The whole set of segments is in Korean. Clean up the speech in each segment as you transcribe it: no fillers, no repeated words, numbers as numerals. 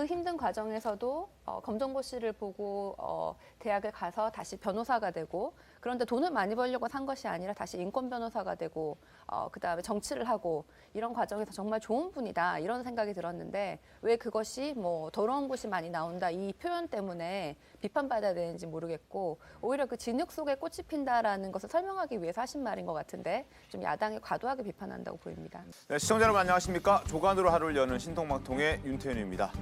힘든 과정에서도 검정고시를 보고 대학을 가서 다시 변호사가 되고, 그런데 돈을 많이 벌려고 산 것이 아니라 다시 인권 변호사가 되고 그다음에 정치를 하고, 이런 과정에서 정말 좋은 분이다 이런 생각이 들었는데, 왜 그것이 뭐 더러운 곳이 많이 나온다 이 표현 때문에 비판받아야 되는지 모르겠고, 오히려 그 진흙 속에 꽃이 핀다라는 것을 설명하기 위해서 하신 말인 것 같은데 좀 야당이 과도하게 비판한다고 보입니다. 네, 시청자 여러분 안녕하십니까? 조간으로 하루를 여는 신통방통의 윤태윤입니다.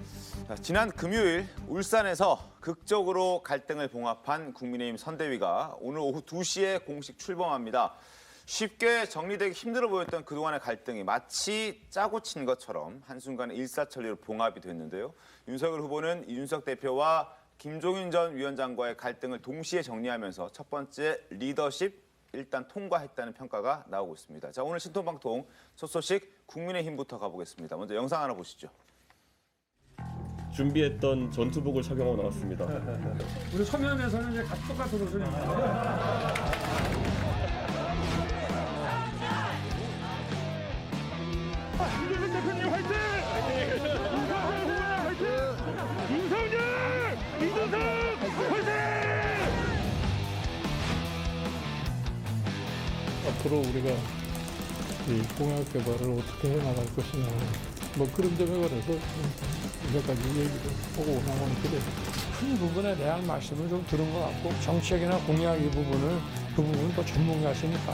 지난 금요일 울산에서 극적으로 갈등을 봉합한 국민의힘 선대위가 오늘 오후 2시에 공식 출범합니다. 쉽게 정리되기 힘들어 보였던 그동안의 갈등이 마치 짜고 친 것처럼 한순간에 일사천리로 봉합이 됐는데요. 윤석열 후보는 이준석 대표와 김종인 전 위원장과의 갈등을 동시에 정리하면서 첫 번째 리더십 일단 통과했다는 평가가 나오고 있습니다. 자, 오늘 신통방통 첫 소식 국민의힘부터 가보겠습니다. 먼저 영상 하나 보시죠. 준비했던 전투복을 착용하고 나왔습니다. 우리 서면에서는 이제 똑같은 옷을 입는데 이준석 대표님 화이팅! 윤석열 후보님 화이팅! 윤석열! 이준석 화이팅! 앞으로 우리가 이 공약 개발을 어떻게 해나갈 것이냐, 뭐 그런 점에 관해서 몇 가지 얘기를 보고 나오는 그래 큰 부분에 대한 말씀을 좀 들은 것 같고, 정책이나 공약 이 부분을 그 부분 또 전문가시니까.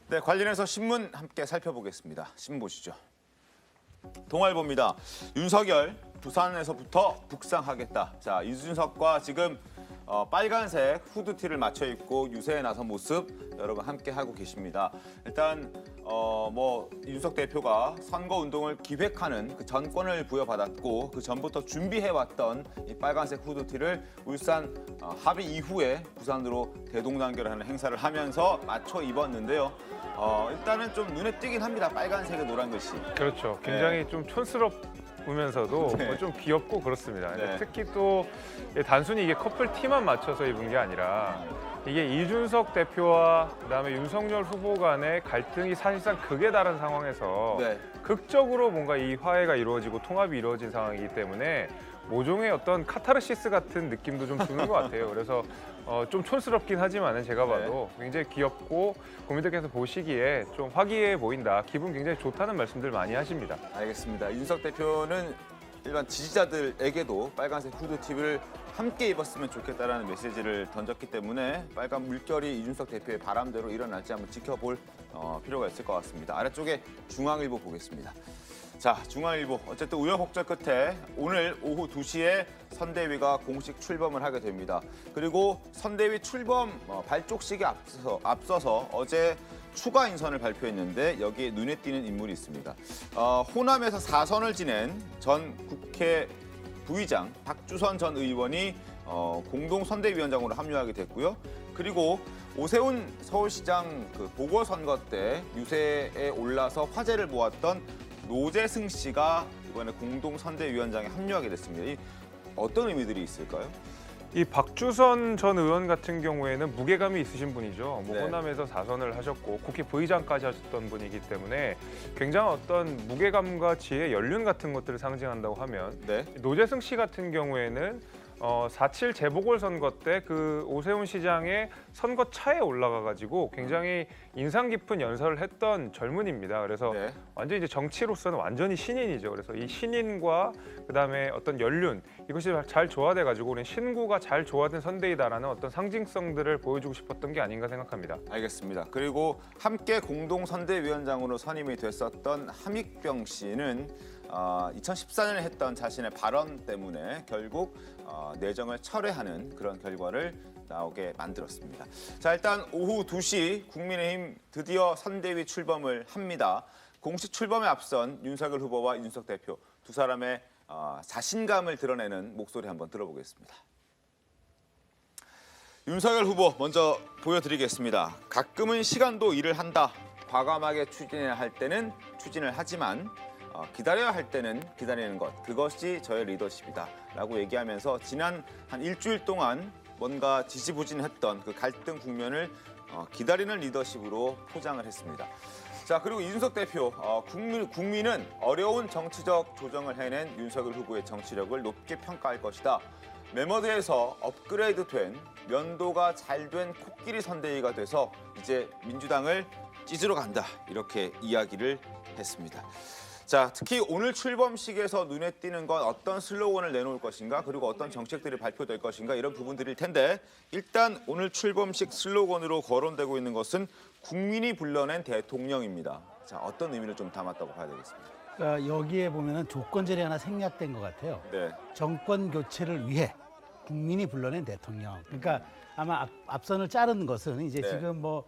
네, 관련해서 신문 함께 살펴보겠습니다. 신문 보시죠. 동아일보입니다. 윤석열 부산에서부터 북상하겠다. 자, 이준석과 지금 빨간색 후드티를 맞춰 입고 유세에 나선 모습 여러분 함께 하고 계십니다. 일단 뭐 이준석 대표가 선거 운동을 기획하는 그 전권을 부여받았고, 그 전부터 준비해왔던 이 빨간색 후드티를 울산 합의 이후에 부산으로 대동단결하는 행사를 하면서 맞춰 입었는데요. 일단은 좀 눈에 띄긴 합니다. 빨간색에 노란 글씨. 그렇죠. 굉장히 좀 촌스럽으면서도 네. 좀 귀엽고 그렇습니다. 네. 특히 또 단순히 이게 커플 티만 맞춰서 입은 게 아니라 이게 이준석 대표와 그다음에 윤석열 후보 간의 갈등이 사실상 극에 달한 상황에서 네. 극적으로 뭔가 이 화해가 이루어지고 통합이 이루어진 상황이기 때문에 모종의 어떤 카타르시스 같은 느낌도 좀 드는 것 같아요. 그래서 좀 촌스럽긴 하지만은 제가 봐도 굉장히 귀엽고 국민들께서 보시기에 좀 화기애애 보인다, 기분 굉장히 좋다는 말씀들 많이 하십니다. 알겠습니다. 이준석 대표는 일반 지지자들에게도 빨간색 후드티를 함께 입었으면 좋겠다라는 메시지를 던졌기 때문에 빨간 물결이 이준석 대표의 바람대로 일어날지 한번 지켜볼 필요가 있을 것 같습니다. 아래쪽에 중앙일보 보겠습니다. 자, 중앙일보 어쨌든 우여곡절 끝에 오늘 오후 2시에 선대위가 공식 출범을 하게 됩니다. 그리고 선대위 출범 발족식에 앞서서 어제 추가 인선을 발표했는데 여기에 눈에 띄는 인물이 있습니다. 호남에서 4선을 지낸 전 국회 부의장 박주선 전 의원이 공동 선대위원장으로 합류하게 됐고요. 그리고 오세훈 서울시장 그 보궐선거 때 유세에 올라서 화제를 모았던 노재승 씨가 이번에 공동 선대위원장에 합류하게 됐습니다. 이 어떤 의미들이 있을까요? 이 박주선 전 의원 같은 경우에는 무게감이 있으신 분이죠. 뭐 네. 호남에서 4선을 하셨고 국회 부의장까지 하셨던 분이기 때문에 굉장한 어떤 무게감과 지혜, 연륜 같은 것들을 상징한다고 하면, 네. 노재승 씨 같은 경우에는 4.7 재보궐선거 때 그 오세훈 시장의 선거 차에 올라가가지고 굉장히 인상 깊은 연설을 했던 젊은입니다. 그래서 네. 완전 이제 정치로서는 완전히 신인이죠. 그래서 이 신인과 그다음에 어떤 연륜, 이것이 잘 조화돼가지고 우리 신구가 잘 조화된 선대위다라는 어떤 상징성들을 보여주고 싶었던 게 아닌가 생각합니다. 알겠습니다. 그리고 함께 공동 선대위원장으로 선임이 됐었던 함익병 씨는 2014년에 했던 자신의 발언 때문에 결국 내정을 철회하는 그런 결과를 나오게 만들었습니다. 자, 일단 오후 2시 국민의힘 드디어 선대위 출범을 합니다. 공식 출범에 앞선 윤석열 후보와 이준석 대표 두 사람의 자신감을 드러내는 목소리 한번 들어보겠습니다. 윤석열 후보 먼저 보여드리겠습니다. 가끔은 시간도 일을 한다. 과감하게 추진해야 할 때는 추진을 하지만 기다려야 할 때는 기다리는 것, 그것이 저의 리더십이다라고 얘기하면서 지난 한 일주일 동안 뭔가 지지부진했던 그 갈등 국면을 기다리는 리더십으로 포장을 했습니다. 자, 그리고 이준석 대표, 국민은 어려운 정치적 조정을 해낸 윤석열 후보의 정치력을 높게 평가할 것이다. 매머드에서 업그레이드된 면도가 잘 된 코끼리 선대위가 돼서 이제 민주당을 찢으러 간다. 이렇게 이야기를 했습니다. 자, 특히 오늘 출범식에서 눈에 띄는 건 어떤 슬로건을 내놓을 것인가, 그리고 어떤 정책들이 발표될 것인가, 이런 부분들일 텐데, 일단 오늘 출범식 슬로건으로 거론되고 있는 것은 국민이 불러낸 대통령입니다. 자, 어떤 의미를 좀 담았다고 봐야 되겠습니다. 그러니까 여기에 보면은 조건절이 하나 생략된 것 같아요. 네. 정권 교체를 위해 국민이 불러낸 대통령. 그러니까 아마 앞선을 자른 것은 이제 네. 지금 뭐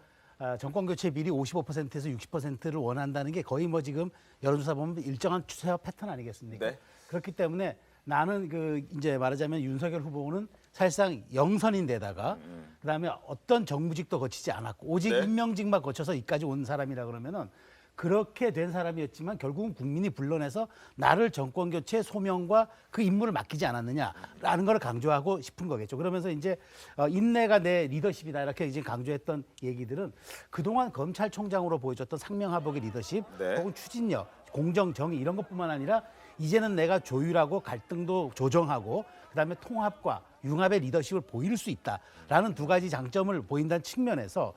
정권 교체 비율이 55%에서 60%를 원한다는 게 거의 뭐 지금 여론조사 보면 일정한 추세와 패턴 아니겠습니까? 네. 그렇기 때문에 나는 그 이제 말하자면 윤석열 후보는 사실상 영선인데다가 그다음에 어떤 정무직도 거치지 않았고 오직 네. 임명직만 거쳐서 이까지 온 사람이라 그러면은 그렇게 된 사람이었지만 결국은 국민이 불러내서 나를 정권 교체 소명과 그 임무를 맡기지 않았느냐라는 걸 강조하고 싶은 거겠죠. 그러면서 이제 인내가 내 리더십이다 이렇게 이제 강조했던 얘기들은 그동안 검찰총장으로 보여줬던 상명하복의 리더십 네. 혹은 추진력, 공정, 정의 이런 것뿐만 아니라 이제는 내가 조율하고 갈등도 조정하고 그다음에 통합과 융합의 리더십을 보일 수 있다라는 두 가지 장점을 보인다는 측면에서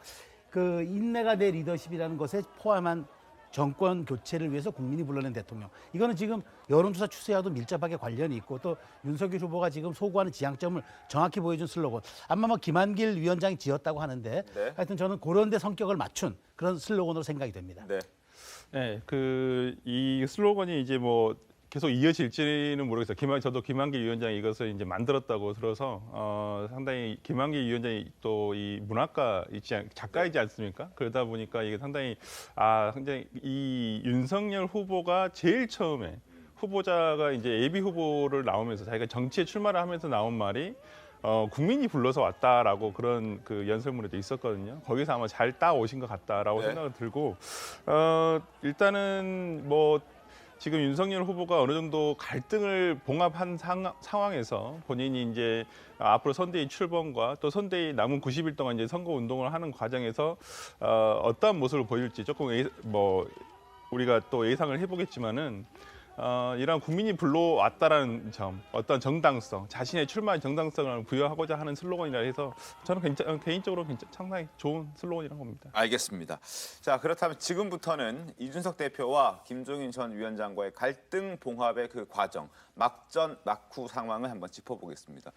그 인내가 내 리더십이라는 것에 포함한 정권 교체를 위해서 국민이 불러낸 대통령. 이거는 지금 여론조사 추세와도 밀접하게 관련이 있고 또 윤석열 후보가 지금 소구하는 지향점을 정확히 보여준 슬로건. 아마 뭐 김한길 위원장이 지었다고 하는데 네. 하여튼 저는 그런 데 성격을 맞춘 그런 슬로건으로 생각이 됩니다. 네. 네, 이 슬로건이 이제 뭐 계속 이어질지는 모르겠어요. 저도 김한길 위원장이 이것을 이제 만들었다고 들어서 상당히 김한길 위원장이 또 이 문학가 작가이지 않습니까? 그러다 보니까 이게 상당히 이 윤석열 후보가 제일 처음에 후보자가 이제 예비 후보를 나오면서 자기가 정치에 출마를 하면서 나온 말이 국민이 불러서 왔다라고 그런 그 연설문에도 있었거든요. 거기서 아마 잘 따오신 것 같다라고 네. 생각을 들고 일단은 뭐 지금 윤석열 후보가 어느 정도 갈등을 봉합한 상황에서 본인이 이제 앞으로 선대위 출범과 또 선대위 남은 90일 동안 이제 선거 운동을 하는 과정에서 어떠한 모습을 보일지 조금 우리가 또 예상을 해보겠지만은 이런 국민이 불러왔다라는 점, 어떤 정당성, 자신의 출마의 정당성을 부여하고자 하는 슬로건이라 해서 저는 개인적으로 상당히 좋은 슬로건이라고 봅니다. 알겠습니다. 자, 그렇다면 지금부터는 이준석 대표와 김종인 전 위원장과의 갈등 봉합의 그 과정, 막전, 막후 상황을 한번 짚어보겠습니다.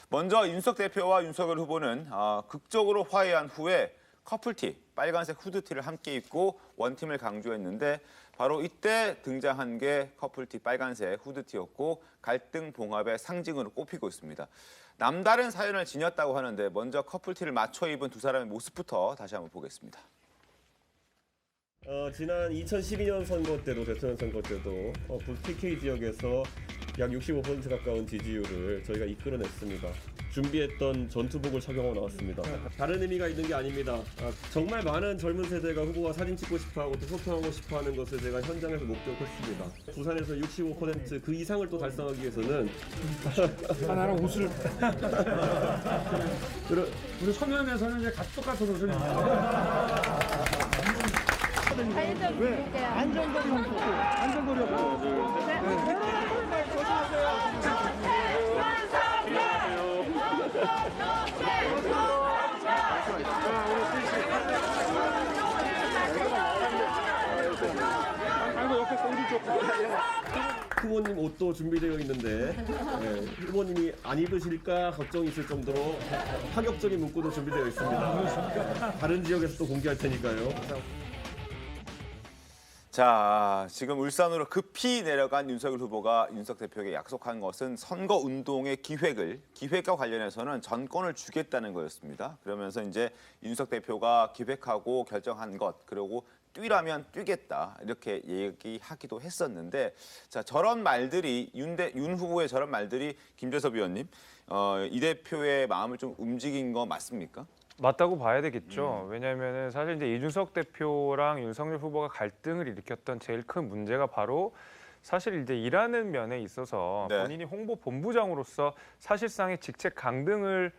먼저 이준석 대표와 윤석열 후보는 극적으로 화해한 후에 커플티, 빨간색 후드티를 함께 입고 원팀을 강조했는데 바로 이때 등장한 게 커플티 빨간색 후드티였고 갈등 봉합의 상징으로 꼽히고 있습니다. 남다른 사연을 지녔다고 하는데 먼저 커플티를 맞춰 입은 두 사람의 모습부터 다시 한번 보겠습니다. 지난 2012년 선거 때도 대통령 선거 때도 TK 지역에서 약 65% 가까운 지지율을 저희가 이끌어냈습니다. 준비했던 전투복을 착용하고 나왔습니다. 다른 의미가 있는 게 아닙니다. 정말 많은 젊은 세대가 후보와 사진 찍고 싶어하고 또 소통하고 싶어하는 것을 제가 현장에서 목격했습니다. 부산에서 65%그 이상을 또 달성하기 위해서는 하나는 옷을 우리 서면에서는 이제 같이 똑같은 옷을 후보님 옷도 준비되어 있는데 후보님이 안 입으실까 걱정이 있을 정도로 파격적인 문구도 준비되어 있습니다. 다른 지역에서 또 공개할 테니까요. 자, 지금 울산으로 급히 내려간 윤석열 후보가 윤석 대표에게 약속한 것은 선거 운동의 기획과 관련해서는 전권을 주겠다는 거였습니다. 그러면서 이제 윤석 대표가 기획하고 결정한 것, 그리고 뛰라면 뛰겠다 이렇게 얘기하기도 했었는데, 자, 저런 말들이 윤 후보의 저런 말들이 김재섭 위원님, 이 대표의 마음을 좀 움직인 거 맞습니까? 맞다고 봐야 되겠죠. 왜냐하면 사실 이제 이준석 대표랑 윤석열 후보가 갈등을 일으켰던 제일 큰 문제가 바로 사실 이제 일하는 면에 있어서 네. 본인이 홍보 본부장으로서 사실상의 직책 강등을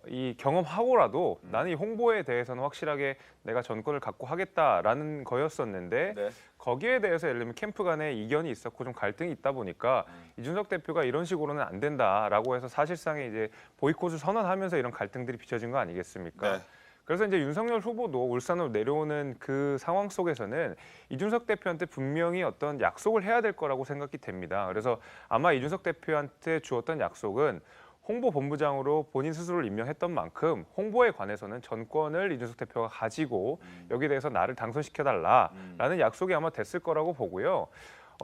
이 경험하고라도 나는 이 홍보에 대해서는 확실하게 내가 전권을 갖고 하겠다라는 거였었는데 네. 거기에 대해서 예를 들면 캠프 간에 이견이 있었고 좀 갈등이 있다 보니까 이준석 대표가 이런 식으로는 안 된다라고 해서 사실상의 이제 보이콧을 선언하면서 이런 갈등들이 빚어진 거 아니겠습니까? 네. 그래서 이제 윤석열 후보도 울산으로 내려오는 그 상황 속에서는 이준석 대표한테 분명히 어떤 약속을 해야 될 거라고 생각이 됩니다. 그래서 아마 이준석 대표한테 주었던 약속은 홍보본부장으로 본인 스스로를 임명했던 만큼 홍보에 관해서는 전권을 이준석 대표가 가지고 여기에 대해서 나를 당선시켜달라라는 약속이 아마 됐을 거라고 보고요.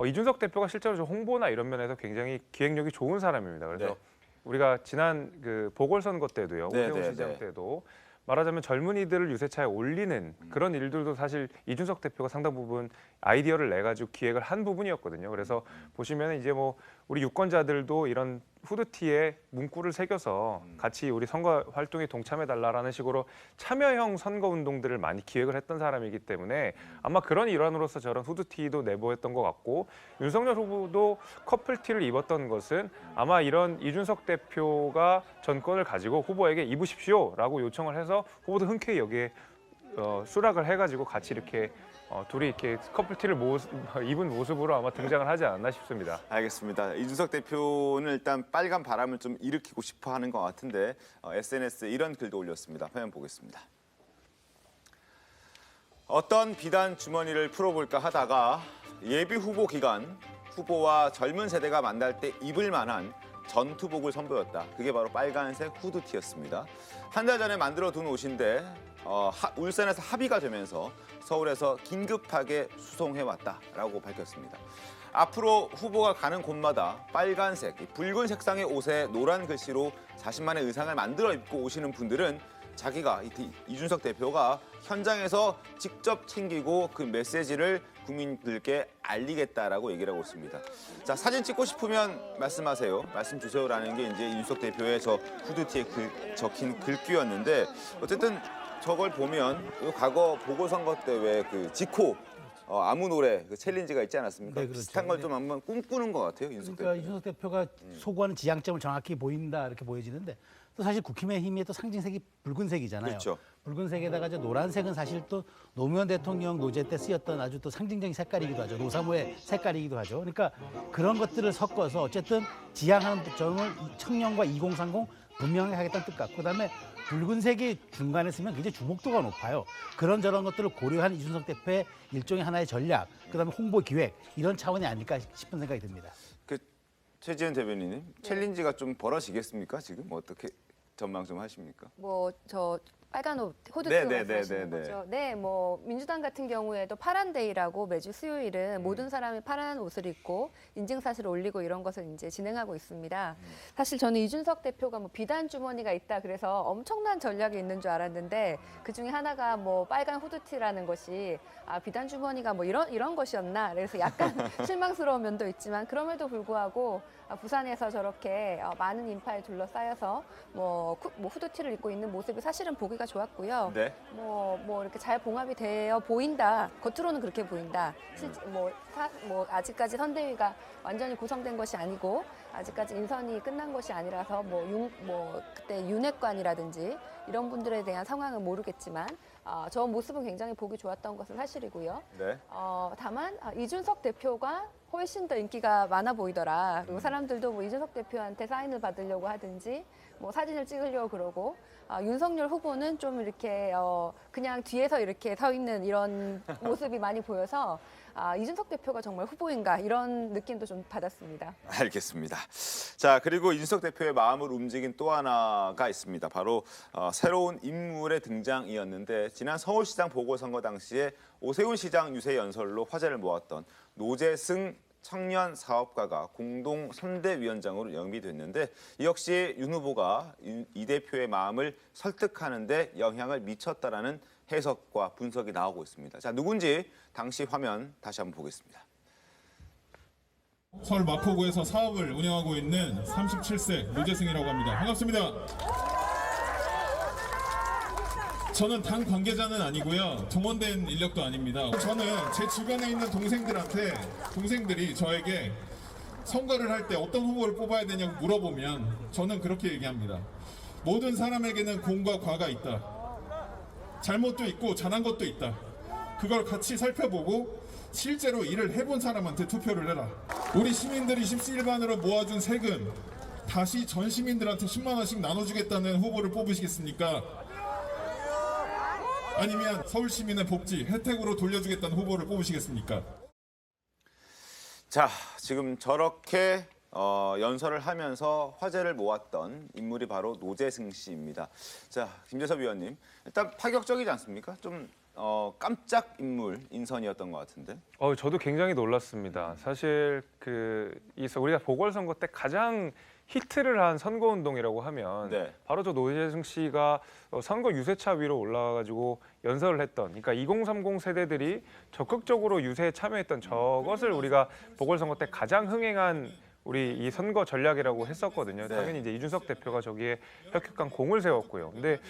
이준석 대표가 실제로 저 홍보나 이런 면에서 굉장히 기획력이 좋은 사람입니다. 그래서 네. 우리가 지난 그 보궐선거 때도요. 네, 오세훈 네, 시장 네. 때도 말하자면 젊은이들을 유세차에 올리는 그런 일들도 사실 이준석 대표가 상당 부분 아이디어를 내 가지고 기획을 한 부분이었거든요. 그래서 보시면 이제 뭐 우리 유권자들도 이런 후드티에 문구를 새겨서 같이 우리 선거 활동에 동참해달라라는 식으로 참여형 선거 운동들을 많이 기획을 했던 사람이기 때문에 아마 그런 일환으로서 저런 후드티도 내보였던 것 같고 윤석열 후보도 커플티를 입었던 것은 아마 이런 이준석 대표가 전권을 가지고 후보에게 입으십시오라고 요청을 해서 후보도 흔쾌히 여기에 수락을 해가지고 같이 이렇게 둘이 이렇게 커플티를 입은 모습으로 아마 등장을 하지 않았나 싶습니다. 알겠습니다. 이준석 대표는 일단 빨간 바람을 좀 일으키고 싶어 하는 것 같은데 SNS에 이런 글도 올렸습니다. 화면 보겠습니다. 어떤 비단 주머니를 풀어볼까 하다가 예비 후보 기간 후보와 젊은 세대가 만날 때 입을 만한 전투복을 선보였다. 그게 바로 빨간색 후드티였습니다. 한 달 전에 만들어둔 옷인데 울산에서 합의가 되면서 서울에서 긴급하게 수송해왔다라고 밝혔습니다. 앞으로 후보가 가는 곳마다 빨간색, 붉은 색상의 옷에 노란 글씨로 자신만의 의상을 만들어 입고 오시는 분들은 자기가 이준석 대표가 현장에서 직접 챙기고 그 메시지를 국민들께 알리겠다라고 얘기를 하고 있습니다. 자, 사진 찍고 싶으면 말씀하세요. 말씀 주세요라는 게 이제 이준석 대표의 저 후드티에 적힌 글귀였는데 어쨌든 저걸 보면 과거 보궐선거 때 왜 그 지코 아무 노래 그 챌린지가 있지 않았습니까? 네, 그렇죠. 비슷한 걸 좀 한번 꿈꾸는 것 같아요, 이준석 그러니까 대표. 이준석 대표가 소구하는 지향점을 정확히 보인다 이렇게 보여지는데 또 사실 국힘의 힘이 또 상징색이 붉은색이잖아요. 그렇죠. 붉은색에다가 이제 노란색은 사실 또 노무현 대통령 노제 때 쓰였던 아주 또 상징적인 색깔이기도 하죠. 노사모의 색깔이기도 하죠. 그러니까 그런 것들을 섞어서 어쨌든 지향하는 점을 청년과 2030 분명히 하겠다는 뜻 같고 그다음에 붉은색이 중간에 쓰면 굉장히 주목도가 높아요. 그런저런 것들을 고려한 이준석 대표의 일종의 하나의 전략, 그다음에 홍보 기획 이런 차원이 아닐까 싶은 생각이 듭니다. 그 최지은 대변인님, 챌린지가 좀 벌어지겠습니까? 지금 어떻게 전망 좀 하십니까? 뭐 저 빨간 옷 후드티 네, 네, 말씀하시는 네, 네, 거죠. 네, 뭐 민주당 같은 경우에도 파란 데이라고 매주 수요일은 모든 사람이 파란 옷을 입고 인증사실을 올리고 이런 것을 이제 진행하고 있습니다. 사실 저는 이준석 대표가 뭐 비단 주머니가 있다 그래서 엄청난 전략이 있는 줄 알았는데 그 중에 하나가 뭐 빨간 후드티라는 것이 비단 주머니가 뭐 이런 것이었나 그래서 약간 실망스러운 면도 있지만 그럼에도 불구하고 부산에서 저렇게 많은 인파에 둘러싸여서 뭐 후드티를 입고 있는 모습이 사실은 보기가 좋았고요. 네. 뭐 이렇게 잘 봉합이 되어 보인다. 겉으로는 그렇게 보인다. 실제 뭐 아직까지 선대위가 완전히 구성된 것이 아니고 아직까지 인선이 끝난 것이 아니라서 그때 윤핵관이라든지 이런 분들에 대한 상황은 모르겠지만 저 모습은 굉장히 보기 좋았던 것은 사실이고요. 네. 다만 이준석 대표가 훨씬 더 인기가 많아 보이더라. 그리고 사람들도 뭐 이준석 대표한테 사인을 받으려고 하든지 뭐 사진을 찍으려고 그러고 윤석열 후보는 좀 이렇게 그냥 뒤에서 이렇게 서 있는 이런 모습이 많이 보여서 이준석 대표가 정말 후보인가 이런 느낌도 좀 받았습니다. 알겠습니다. 자, 그리고 이준석 대표의 마음을 움직인 또 하나가 있습니다. 바로 새로운 인물의 등장이었는데 지난 서울시장 보궐선거 당시에 오세훈 시장 유세 연설로 화제를 모았던 노재승 청년 사업가가 공동 선대위원장으로 영입됐는데 이 역시 윤 후보가 이 대표의 마음을 설득하는 데 영향을 미쳤다라는 해석과 분석이 나오고 있습니다. 자, 누군지 당시 화면 다시 한번 보겠습니다. 서울 마포구에서 사업을 운영하고 있는 37세 노재승이라고 합니다. 반갑습니다. 저는 당 관계자는 아니고요. 동원된 인력도 아닙니다. 저는 제 주변에 있는 동생들이 저에게 선거를 할 때 어떤 후보를 뽑아야 되냐고 물어보면 저는 그렇게 얘기합니다. 모든 사람에게는 공과 과가 있다. 잘못도 있고 잘한 것도 있다. 그걸 같이 살펴보고 실제로 일을 해본 사람한테 투표를 해라. 우리 시민들이 십시일반으로 모아준 세금 다시 전 시민들한테 10만 원씩 나눠주겠다는 후보를 뽑으시겠습니까? 아니면 서울 시민의 복지, 혜택으로 돌려주겠다는 후보를 뽑으시겠습니까? 자, 지금 저렇게 연설을 하면서 화제를 모았던 인물이 바로 노재승 씨입니다. 자, 김재섭 위원님, 일단 파격적이지 않습니까? 좀 깜짝 인물 인선이었던 것 같은데. 저도 굉장히 놀랐습니다. 사실 우리가 보궐선거 때 가장 히트를 한 선거운동이라고 하면 네. 바로 저 노재승 씨가 선거 유세차 위로 올라가가지고 연설을 했던, 그러니까 2030 세대들이 적극적으로 유세에 참여했던 저것을 우리가 보궐선거 때 가장 흥행한 우리 이 선거 전략이라고 했었거든요. 네. 당연히 이제 이준석 대표가 저기에 혁혁한 공을 세웠고요. 근데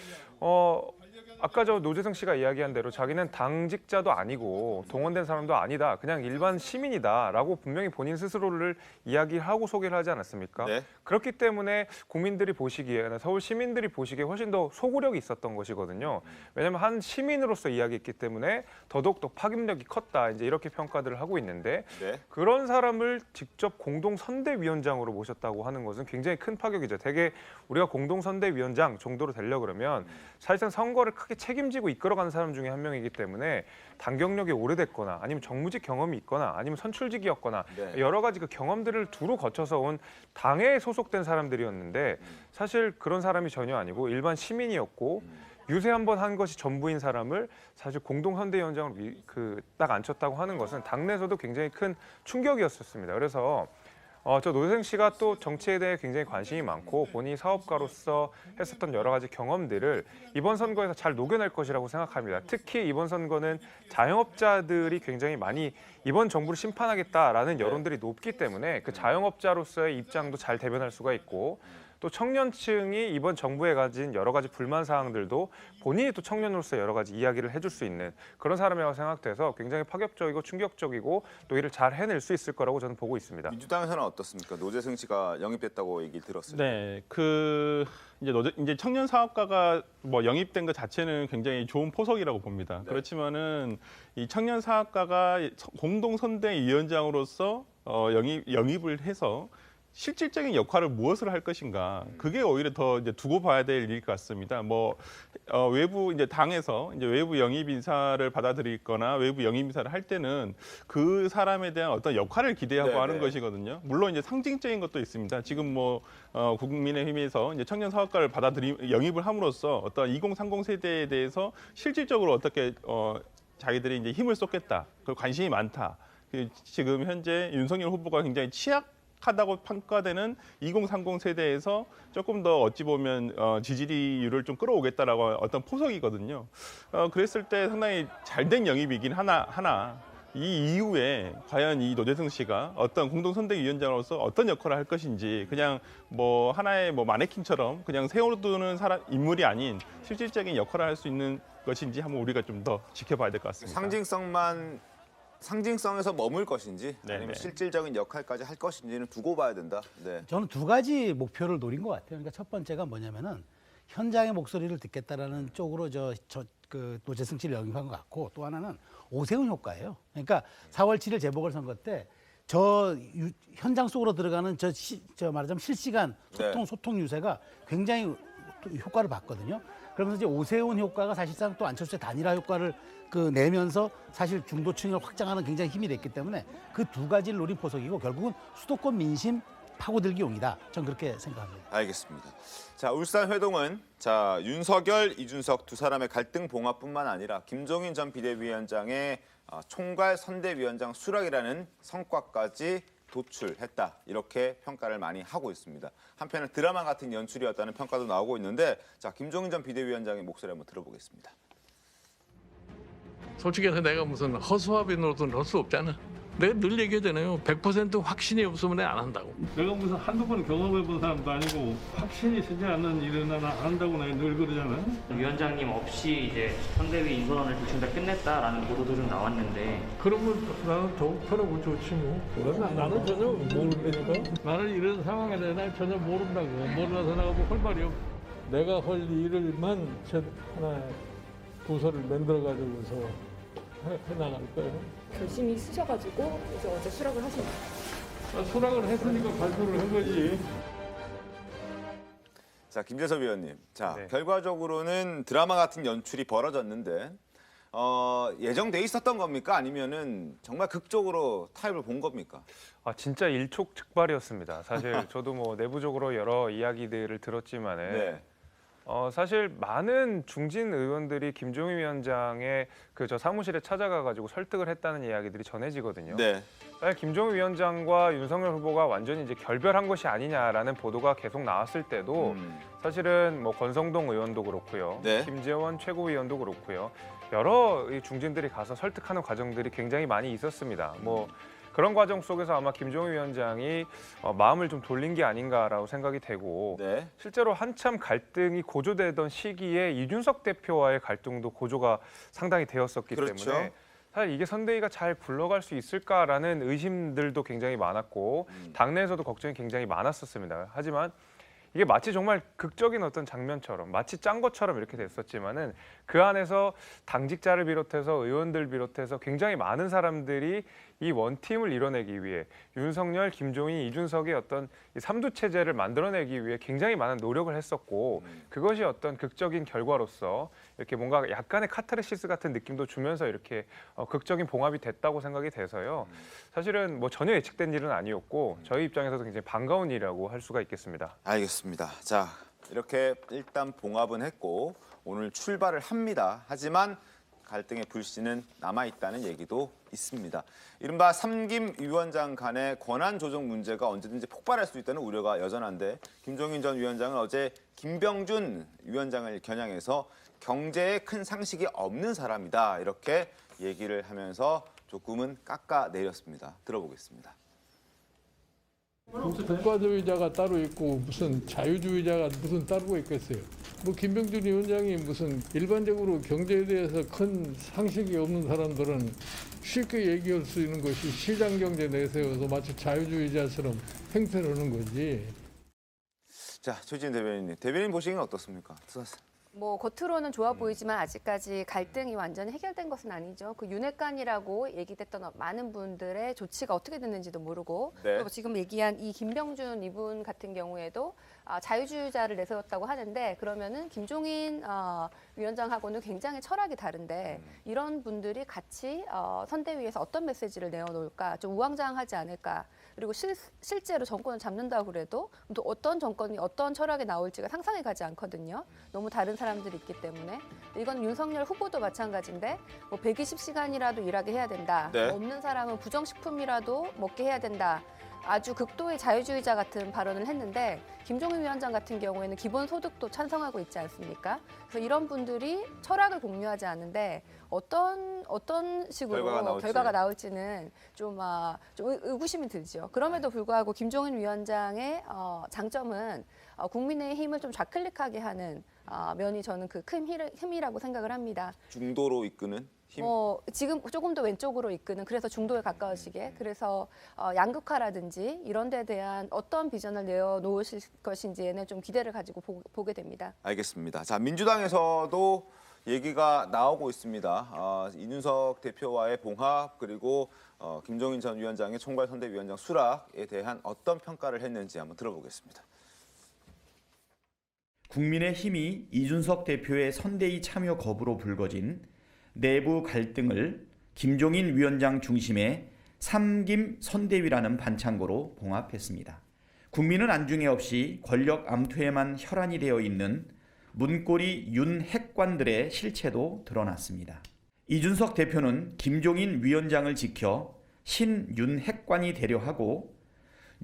아까 저 노재승 씨가 이야기한 대로 자기는 당직자도 아니고 동원된 사람도 아니다. 그냥 일반 시민이다라고 분명히 본인 스스로를 이야기하고 소개를 하지 않았습니까? 네. 그렇기 때문에 국민들이 보시기에, 서울 시민들이 보시기에 훨씬 더 소구력이 있었던 것이거든요. 왜냐하면 한 시민으로서 이야기했기 때문에 더더욱 더 파급력이 컸다. 이제 이렇게 평가들을 하고 있는데 네. 그런 사람을 직접 공동선대위원장으로 모셨다고 하는 것은 굉장히 큰 파격이죠. 대개 우리가 공동선대위원장 정도로 되려고 그러면 사실상 선거를 크게 책임지고 이끌어가는 사람 중에 한 명이기 때문에 당 경력이 오래됐거나 아니면 정무직 경험이 있거나 아니면 선출직이었거나 네. 여러 가지 그 경험들을 두루 거쳐서 온 당에 소속된 사람들이었는데 사실 그런 사람이 전혀 아니고 일반 시민이었고 유세 한번 한 것이 전부인 사람을 사실 공동선대위원장으로 딱 앉혔다고 하는 것은 당내에서도 굉장히 큰 충격이었었습니다. 그래서 저 노재승 씨가 또 정치에 대해 굉장히 관심이 많고 본인이 사업가로서 했었던 여러 가지 경험들을 이번 선거에서 잘 녹여낼 것이라고 생각합니다. 특히 이번 선거는 자영업자들이 굉장히 많이 이번 정부를 심판하겠다라는 여론들이 높기 때문에 그 자영업자로서의 입장도 잘 대변할 수가 있고 또 청년층이 이번 정부에 가진 여러 가지 불만 사항들도 본인이 또 청년으로서 여러 가지 이야기를 해줄 수 있는 그런 사람이라고 생각돼서 굉장히 파격적이고 충격적이고 또 이를 잘 해낼 수 있을 거라고 저는 보고 있습니다. 민주당에서는 어떻습니까? 노재승 씨가 영입됐다고 얘기 들었어요. 네, 이제 청년 사업가가 영입된 것 자체는 굉장히 좋은 포석이라고 봅니다. 네. 그렇지만은 이 청년 사업가가 공동선대위원장으로서 영입을 해서 실질적인 역할을 무엇을 할 것인가, 그게 오히려 더 이제 두고 봐야 될 일일 것 같습니다. 외부 이제 당에서 이제 외부 영입 인사를 받아들이거나 외부 영입 인사를 할 때는 그 사람에 대한 어떤 역할을 기대하고 하는 것이거든요. 물론 이제 상징적인 것도 있습니다. 지금 국민의힘에서 이제 청년 사업가를 영입을 함으로써 어떤 2030 세대에 대해서 실질적으로 어떻게 자기들이 이제 힘을 쏟겠다, 그 관심이 많다. 지금 현재 윤석열 후보가 굉장히 취약하다고 평가되는 2030 세대에서 조금 더 어찌 보면 지지율을 좀 끌어오겠다라고 어떤 포석이거든요. 그랬을 때 상당히 잘된 영입이긴 하나 이 이후에 과연 이 노재승 씨가 어떤 공동선대위원장으로서 어떤 역할을 할 것인지, 그냥 하나의 마네킹처럼 그냥 세워두는 인물이 아닌 실질적인 역할을 할 수 있는 것인지 한번 우리가 좀 더 지켜봐야 될 것 같습니다. 상징성에서 머물 것인지 네, 아니면 네. 실질적인 역할까지 할 것인지는 두고 봐야 된다. 네. 저는 두 가지 목표를 노린 것 같아요. 그러니까 첫 번째가 뭐냐면은 현장의 목소리를 듣겠다라는 쪽으로 그 노재승 씨를 영입한 것 같고, 또 하나는 오세훈 효과예요. 그러니까 4월 7일 재보궐선거 때 현장 속으로 들어가는 말하자면 실시간 소통 유세가 굉장히 효과를 봤거든요. 그러면서 이제 오세훈 효과가 사실상 또 안철수의 단일화 효과를 내면서 사실 중도층을 확장하는 굉장히 힘이 됐기 때문에 그 두 가지를 노린 포석이고 결국은 수도권 민심 파고들기용이다. 전 그렇게 생각합니다. 알겠습니다. 자, 울산 회동은 윤석열, 이준석 두 사람의 갈등 봉합뿐만 아니라 김종인 전 비대위원장의 총괄 선대위원장 수락이라는 성과까지 도출했다. 이렇게 평가를 많이 하고 있습니다. 한편은 드라마 같은 연출이었다는 평가도 나오고 있는데, 자, 김종인 전 비대위원장의 목소리 한번 들어보겠습니다. 솔직히 해서 내가 무슨 허수아비 노릇은 할 수 없잖아. 내가 늘 얘기하잖아요. 100% 확신이 없으면 안 한다고. 내가 무슨 한두 번 경험해본 사람도 아니고 확신이 서지 않는 일은 안 한다고 내가 늘 그러잖아요. 위원장님 없이 이제 선대위 인선원을 대충 다 끝냈다라는 보도도 좀 나왔는데 그러면 나는 더욱 편하고 좋지 뭐. 나는 전혀 모른다니까. 나는 이런 상황에 대해 전혀 모른다고. 몰라서 나가 뭐 할 말이 없어. 내가 할 일을만 하나 부서를 만들어가지고서 해나갈 거예요. 결심이 있으셔가지고 이제 어제 수락을 하신 거예요. 수락을 했으니까 발표를 한 거지. 자, 김재섭 위원님. 자, 네. 결과적으로는 드라마 같은 연출이 벌어졌는데 예정돼 있었던 겁니까? 아니면은 정말 극적으로 타협을 본 겁니까? 진짜 일촉즉발이었습니다. 사실 저도 뭐 내부적으로 여러 이야기들을 들었지만은 네. 사실 많은 중진 의원들이 김종인 위원장의 저 사무실에 찾아가가지고 설득을 했다는 이야기들이 전해지거든요. 네. 사실 김종인 위원장과 윤석열 후보가 완전히 이제 결별한 것이 아니냐라는 보도가 계속 나왔을 때도 사실은 뭐 권성동 의원도 그렇고요, 네. 김재원 최고위원도 그렇고요, 여러 이 중진들이 가서 설득하는 과정들이 굉장히 많이 있었습니다. 뭐 그런 과정 속에서 아마 김종인 위원장이 마음을 좀 돌린 게 아닌가라고 생각이 되고 네. 실제로 한참 갈등이 고조되던 시기에 이준석 대표와의 갈등도 고조가 상당히 되었었기 그렇죠. 때문에 사실 이게 선대위가 잘 굴러갈 수 있을까라는 의심들도 굉장히 많았고 당내에서도 걱정이 굉장히 많았었습니다. 하지만 이게 마치 정말 극적인 어떤 장면처럼 마치 짠 것처럼 이렇게 됐었지만은 그 안에서 당직자를 비롯해서 의원들 비롯해서 굉장히 많은 사람들이 이 원팀을 이뤄내기 위해 윤석열, 김종인, 이준석의 어떤 이 삼두 체제를 만들어내기 위해 굉장히 많은 노력을 했었고 그것이 어떤 극적인 결과로서 이렇게 뭔가 약간의 카타르시스 같은 느낌도 주면서 이렇게 극적인 봉합이 됐다고 생각이 돼서요. 사실은 뭐 전혀 예측된 일은 아니었고 저희 입장에서도 굉장히 반가운 일이라고 할 수가 있겠습니다. 알겠습니다. 자, 이렇게 일단 봉합은 했고 오늘 출발을 합니다. 하지만 갈등의 불씨는 남아있다는 얘기도 있습니다. 이른바 삼김 위원장 간의 권한 조정 문제가 언제든지 폭발할 수 있다는 우려가 여전한데 김종인 전 위원장은 어제 김병준 위원장을 겨냥해서 경제에 큰 상식이 없는 사람이다 이렇게 얘기를 하면서 조금은 깎아내렸습니다. 들어보겠습니다. 국가주의자가 따로 있고 무슨 자유주의자가 무슨 따로 있겠어요. 뭐 김병준 위원장이 무슨 일반적으로 경제에 대해서 큰 상식이 없는 사람들은 쉽게 얘기할 수 있는 것이 시장 경제 내세워서 마치 자유주의자처럼 행태하는 거지. 자, 최진 대변인님. 대변인 보시기는 어떻습니까? 뭐 겉으로는 좋아 보이지만 아직까지 갈등이 완전히 해결된 것은 아니죠. 그 윤핵관이라고 얘기됐던 많은 분들의 조치가 어떻게 됐는지도 모르고 네. 그리고 지금 얘기한 이 김병준 이분 같은 경우에도 자유주의자를 내세웠다고 하는데 그러면은 김종인 위원장하고는 굉장히 철학이 다른데 이런 분들이 같이 선대위에서 어떤 메시지를 내어놓을까 좀 우왕좌왕하지 않을까. 그리고 실제로 정권을 잡는다고 그래도 또 어떤 정권이 어떤 철학에 나올지가 상상이 가지 않거든요. 너무 다른 사람들이 있기 때문에. 이건 윤석열 후보도 마찬가지인데 뭐 120시간이라도 일하게 해야 된다. 네. 없는 사람은 부정식품이라도 먹게 해야 된다. 아주 극도의 자유주의자 같은 발언을 했는데 김종인 위원장 같은 경우에는 기본소득도 찬성하고 있지 않습니까? 그래서 이런 분들이 철학을 공유하지 않는데 어떤 식으로 결과가 나올지는 좀 의구심이 들죠. 그럼에도 불구하고 김종인 위원장의 장점은 국민의힘을 좀 좌클릭하게 하는 면이 저는 그 큰 힘이라고 생각을 합니다. 중도로 이끄는 힘? 지금 조금 더 왼쪽으로 이끄는 그래서 중도에 가까워지게 그래서 양극화라든지 이런 데 대한 어떤 비전을 내어놓으실 것인지에는 좀 기대를 가지고 보게 됩니다. 알겠습니다. 자, 민주당에서도 얘기가 나오고 있습니다. 이준석 대표와의 봉합 그리고 김종인 전 위원장의 총괄선대위원장 수락에 대한 어떤 평가를 했는지 한번 들어보겠습니다. 국민의힘이 이준석 대표의 선대위 참여 거부로 불거진 내부 갈등을 김종인 위원장 중심의 삼김 선대위라는 반창고로 봉합했습니다. 국민은 안중에 없이 권력 암투에만 혈안이 되어 있는 문고리 윤핵관들의 실체도 드러났습니다. 이준석 대표는 김종인 위원장을 지켜 신윤핵관이 되려 하고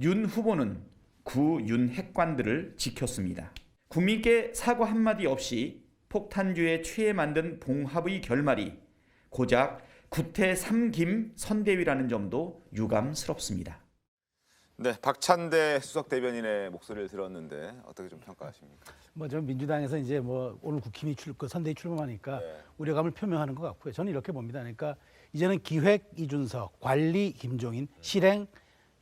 윤 후보는 구윤핵관들을 지켰습니다. 국민께 사과 한마디 없이 폭탄주에 취해 만든 봉합의 결말이 고작 구태 3김 선대위라는 점도 유감스럽습니다. 네, 박찬대 수석 대변인의 목소리를 들었는데 어떻게 좀 평가하십니까? 뭐 저 민주당에서 이제 뭐 오늘 국힘이 선대위 출범하니까 네. 우려감을 표명하는 것 같고요. 저는 이렇게 봅니다. 그러니까 이제는 기획 이준석, 관리 김종인, 실행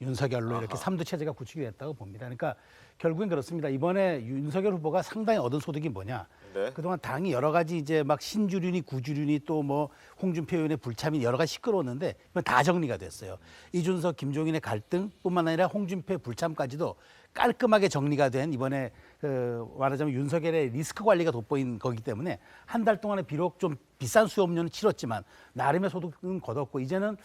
윤석열로 이렇게 삼두 체제가 구축이 됐다고 봅니다. 그러니까 결국엔 그렇습니다. 이번에 윤석열 후보가 상당히 얻은 소득이 뭐냐? 네. 그동안 당이 여러 가지 이제 막 신주륜이 구주륜이 또 뭐 홍준표 의원의 불참이 여러 가지 시끄러웠는데 이번 다 정리가 됐어요. 이준석, 김종인의 갈등뿐만 아니라 홍준표의 불참까지도 깔끔하게 정리가 된 이번에 말하자면 윤석열의 리스크 관리가 돋보인 거기 때문에 한 달 동안에 비록 좀 비싼 수업료는 치렀지만 나름의 소득은 거뒀고 이제는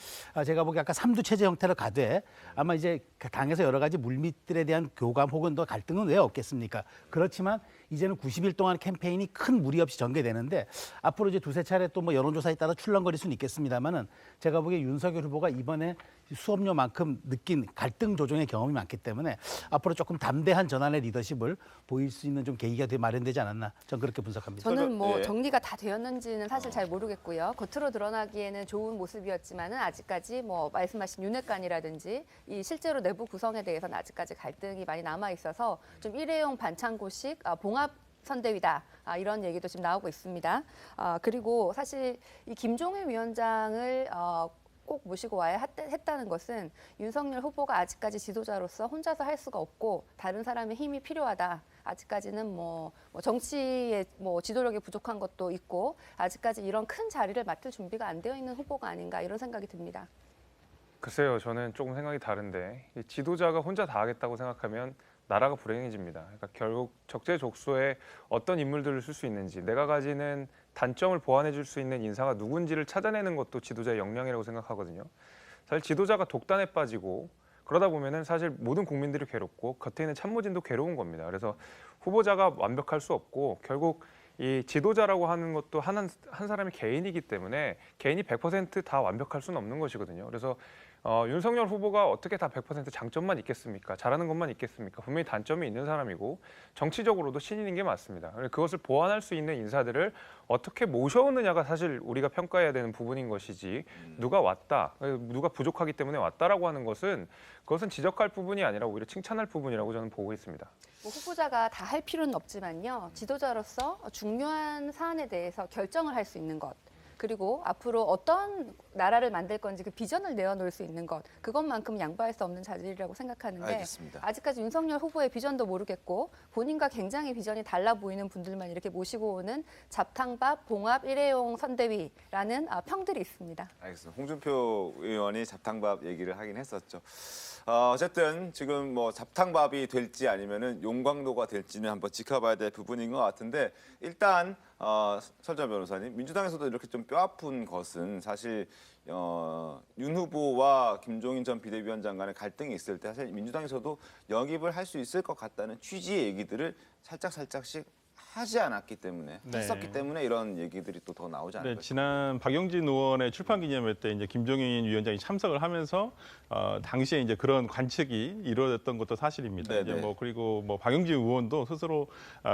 제가 보기에 아까 삼두 체제 형태로 가되 아마 이제 당에서 여러 가지 물밑들에 대한 교감 혹은 더 갈등은 왜 없겠습니까? 그렇지만 이제는 90일 동안 캠페인이 큰 무리 없이 전개되는데 앞으로 이제 두세 차례 또 뭐 여론조사에 따라 출렁거릴 수는 있겠습니다만은 제가 보기에 윤석열 후보가 이번에 수업료만큼 느낀 갈등 조정의 경험이 많기 때문에 앞으로 조금 담대한 전환의 리더십을 보일 수 있는 좀 계기가 마련되지 않았나 저는 그렇게 분석합니다. 저는 뭐 예. 정리가 다 되었는지는 사실 잘 모르겠고요. 겉으로 드러나기에는 좋은 모습이었지만은 아직까지 뭐 말씀하신 윤핵관이라든지 이 실제로 내부 구성에 대해서는 아직까지 갈등이 많이 남아 있어서 좀 일회용 반창고식 봉합 선대위다 이런 얘기도 지금 나오고 있습니다. 그리고 사실 이 김종인 위원장을 꼭 모시고 와야 했다는 것은 윤석열 후보가 아직까지 지도자로서 혼자서 할 수가 없고 다른 사람의 힘이 필요하다. 아직까지는 뭐 정치의 뭐 지도력이 부족한 것도 있고 아직까지 이런 큰 자리를 맡을 준비가 안 되어 있는 후보가 아닌가 이런 생각이 듭니다. 글쎄요, 저는 조금 생각이 다른데 이 지도자가 혼자 다 하겠다고 생각하면 나라가 불행해집니다. 그러니까 결국 적재적소에 어떤 인물들을 쓸 수 있는지 내가 가지는 단점을 보완해 줄 수 있는 인사가 누군지를 찾아내는 것도 지도자의 역량이라고 생각하거든요. 사실 지도자가 독단에 빠지고 그러다 보면은 사실 모든 국민들이 괴롭고 겉에 있는 참모진도 괴로운 겁니다. 그래서 후보자가 완벽할 수 없고 결국 이 지도자라고 하는 것도 한 사람의 개인이기 때문에 개인이 100% 다 완벽할 수는 없는 것이거든요. 그래서 윤석열 후보가 어떻게 다 100% 장점만 있겠습니까? 잘하는 것만 있겠습니까? 분명히 단점이 있는 사람이고 정치적으로도 신인인 게 맞습니다. 그것을 보완할 수 있는 인사들을 어떻게 모셔오느냐가 사실 우리가 평가해야 되는 부분인 것이지 누가 왔다, 누가 부족하기 때문에 왔다라고 하는 것은 그것은 지적할 부분이 아니라 오히려 칭찬할 부분이라고 저는 보고 있습니다. 뭐 후보자가 다 할 필요는 없지만요. 지도자로서 중요한 사안에 대해서 결정을 할 수 있는 것. 그리고 앞으로 어떤 나라를 만들 건지 그 비전을 내어놓을 수 있는 것. 그것만큼 양보할 수 없는 자질이라고 생각하는데 알겠습니다. 아직까지 윤석열 후보의 비전도 모르겠고 본인과 굉장히 비전이 달라 보이는 분들만 이렇게 모시고 오는 잡탕밥 봉합 일회용 선대위라는 평들이 있습니다. 알겠습니다. 홍준표 의원이 잡탕밥 얘기를 하긴 했었죠. 어쨌든 지금 뭐 잡탕밥이 될지 아니면은 용광로가 될지는 한번 지켜봐야 될 부분인 것 같은데 일단 설정 변호사님 민주당에서도 이렇게 좀 뼈아픈 것은 사실 윤 후보와 김종인 전 비대위원장 간의 갈등이 있을 때 사실 민주당에서도 영입을 할 수 있을 것 같다는 취지의 얘기들을 살짝씩 하지 않았기 때문에 네. 했었기 때문에 이런 얘기들이 또 더 나오지 않을까. 네, 지난 박용진 의원의 출판 기념회 때 이제 김종인 위원장이 참석을 하면서 당시에 이제 그런 관측이 이루어졌던 것도 사실입니다. 네, 이제 네. 뭐 그리고 뭐 박용진 의원도 스스로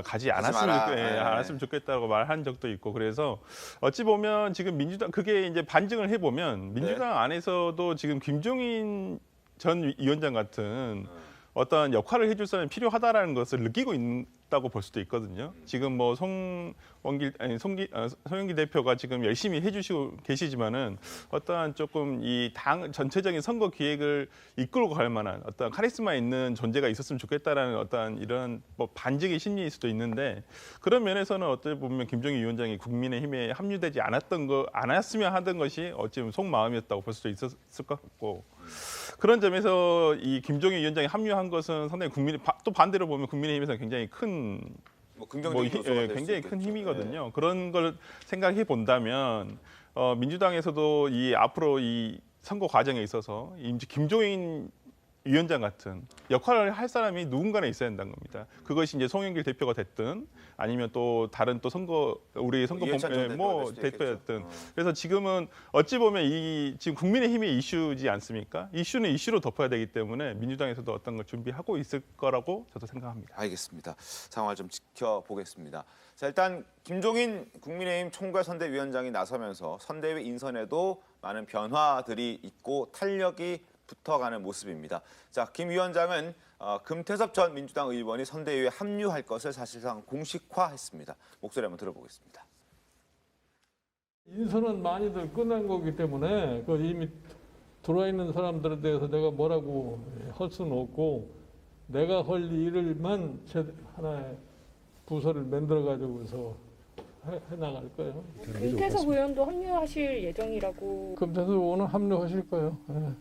가지 마라. 않았으면 좋겠다고 말한 적도 있고 그래서 어찌 보면 지금 민주당 그게 이제 반증을 해보면 민주당 안에서도 지금 김종인 전 위원장 같은 어떤 역할을 해줄 사람이 필요하다라는 것을 느끼고 있다고 볼 수도 있거든요. 지금 뭐 송영길 대표가 지금 열심히 해주시고 계시지만은 어떠한 조금 이 당 전체적인 선거 기획을 이끌고 갈 만한 어떤 카리스마 있는 존재가 있었으면 좋겠다라는 어떤 이런 뭐 반직의 심리일 수도 있는데 그런 면에서는 어떻게 보면 김종인 위원장이 국민의힘에 합류되지 않았으면 하던 것이 어찌 보면 속마음이었다고 볼 수도 있었을 것 같고. 그런 점에서 이 김종인 위원장이 합류한 것은 상당히 또 반대로 보면 국민의힘에서 굉장히 큰 긍정적인 요소가 될 수 굉장히 큰 있겠죠. 힘이거든요. 네. 그런 걸 생각해 본다면 민주당에서도 이 앞으로 이 선거 과정에 있어서 이제 김종인 위원장 같은 역할을 할 사람이 누군가는 있어야 된다는 겁니다. 그것이 이제 송영길 대표가 됐든 아니면 또 다른 또 우리 선거 대표였든. 그래서 지금은 어찌 보면 이 지금 국민의힘의 이슈지 않습니까? 이슈는 이슈로 덮어야 되기 때문에 민주당에서도 어떤 걸 준비하고 있을 거라고 저도 생각합니다. 알겠습니다. 상황을 좀 지켜보겠습니다. 자, 일단 김종인 국민의힘 총괄선대위원장이 나서면서 선대위 인선에도 많은 변화들이 있고 탄력이 붙어가는 모습입니다. 자, 김 위원장은 금태섭 전 민주당 의원이 선대위에 합류할 것을 사실상 공식화했습니다. 목소리 한번 들어보겠습니다. 인선은 많이들 끝난 거기 때문에 그 이미 들어와 있는 사람들에 대해서 내가 뭐라고 할 수는 없고 내가 할 일을만 하나의 부서를 만들어 가지고서 해 나갈 거예요. 금태섭 의원도 합류하실 예정이라고. 금태섭 의원은 합류하실 거예요. 네.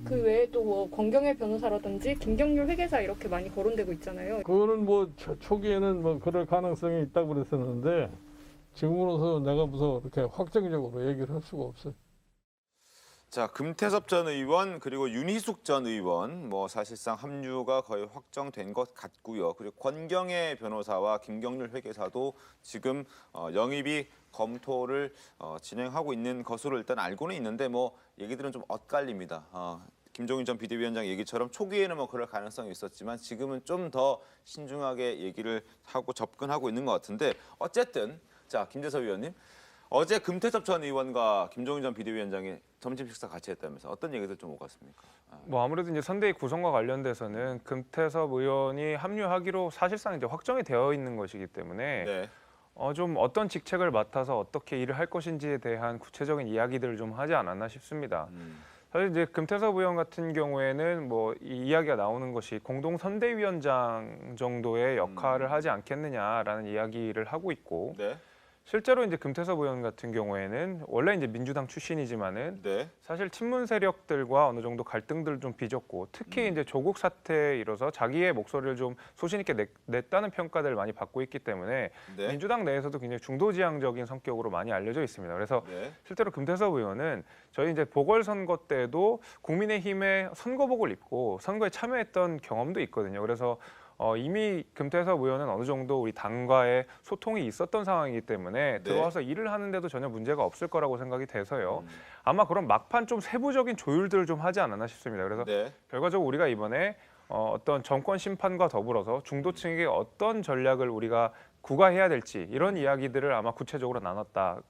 그 외에 또 뭐 권경혜 변호사라든지 김경률 회계사 이렇게 많이 거론되고 있잖아요. 그거는 뭐 초기에는 뭐 그럴 가능성이 있다고 그랬었는데 지금으로서 내가 무슨 이렇게 확정적으로 얘기를 할 수가 없어요. 자, 금태섭 전 의원 그리고 윤희숙 전 의원 뭐 사실상 합류가 거의 확정된 것 같고요. 그리고 권경혜 변호사와 김경률 회계사도 지금 영입이 검토를 진행하고 있는 것으로 일단 알고는 있는데 뭐 얘기들은 좀 엇갈립니다. 김종인 전 비대위원장 얘기처럼 초기에는 뭐 그럴 가능성이 있었지만 지금은 좀 더 신중하게 얘기를 하고 접근하고 있는 것 같은데 어쨌든 자, 김재섭 의원님. 어제 금태섭 전 의원과 김종인 전 비대위원장이 점심 식사 같이 했다면서 어떤 얘기들 좀 오갔습니까? 뭐 아무래도 이제 선대위 구성과 관련돼서는 금태섭 의원이 합류하기로 사실상 이제 확정이 되어 있는 것이기 때문에 네. 좀 어떤 직책을 맡아서 어떻게 일을 할 것인지에 대한 구체적인 이야기들을 좀 하지 않았나 싶습니다. 사실 이제 금태섭 의원 같은 경우에는 뭐 이 이야기가 나오는 것이 공동 선대위원장 정도의 역할을 하지 않겠느냐라는 이야기를 하고 있고. 네. 실제로 이제 금태섭 의원 같은 경우에는 원래 이제 민주당 출신이지만은 네. 사실 친문 세력들과 어느 정도 갈등들을 좀 빚었고 특히 이제 조국 사태에 이뤄서 자기의 목소리를 좀 소신 있게 냈다는 평가들을 많이 받고 있기 때문에 네. 민주당 내에서도 굉장히 중도지향적인 성격으로 많이 알려져 있습니다. 그래서 네. 실제로 금태섭 의원은 저희 이제 보궐선거 때도 국민의힘의 선거복을 입고 선거에 참여했던 경험도 있거든요. 그래서 이미 금태섭 의원은 어느 정도 우리 당과의 소통이 있었던 상황이기 때문에 네. 들어와서 일을 하는데도 전혀 문제가 없을 거라고 생각이 돼서요. 아마 그런 막판 좀 세부적인 조율들을 좀 하지 않았나 싶습니다. 그래서 네. 결과적으로 우리가 이번에 어떤 정권 심판과 더불어서 중도층에게 어떤 전략을 우리가 구가해야 될지 이런 이야기들을 아마 구체적으로 나눴다.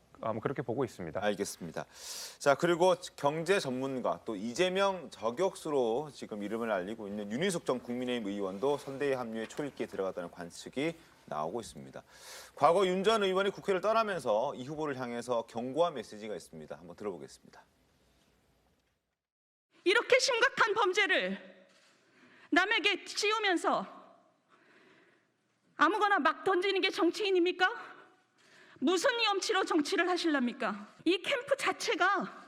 그렇게 보고 있습니다. 알겠습니다. 자, 그리고 경제 전문가 또 이재명 저격수로 지금 이름을 알리고 있는 윤희숙 전 국민의힘 의원도 선대위 합류에 초입기에 들어갔다는 관측이 나오고 있습니다. 과거 윤 전 의원이 국회를 떠나면서 이 후보를 향해서 경고한 메시지가 있습니다. 한번 들어보겠습니다. 이렇게 심각한 범죄를 남에게 씌우면서 아무거나 막 던지는 게 정치인입니까? 무슨 염치로 정치를 하실랍니까? 이 캠프 자체가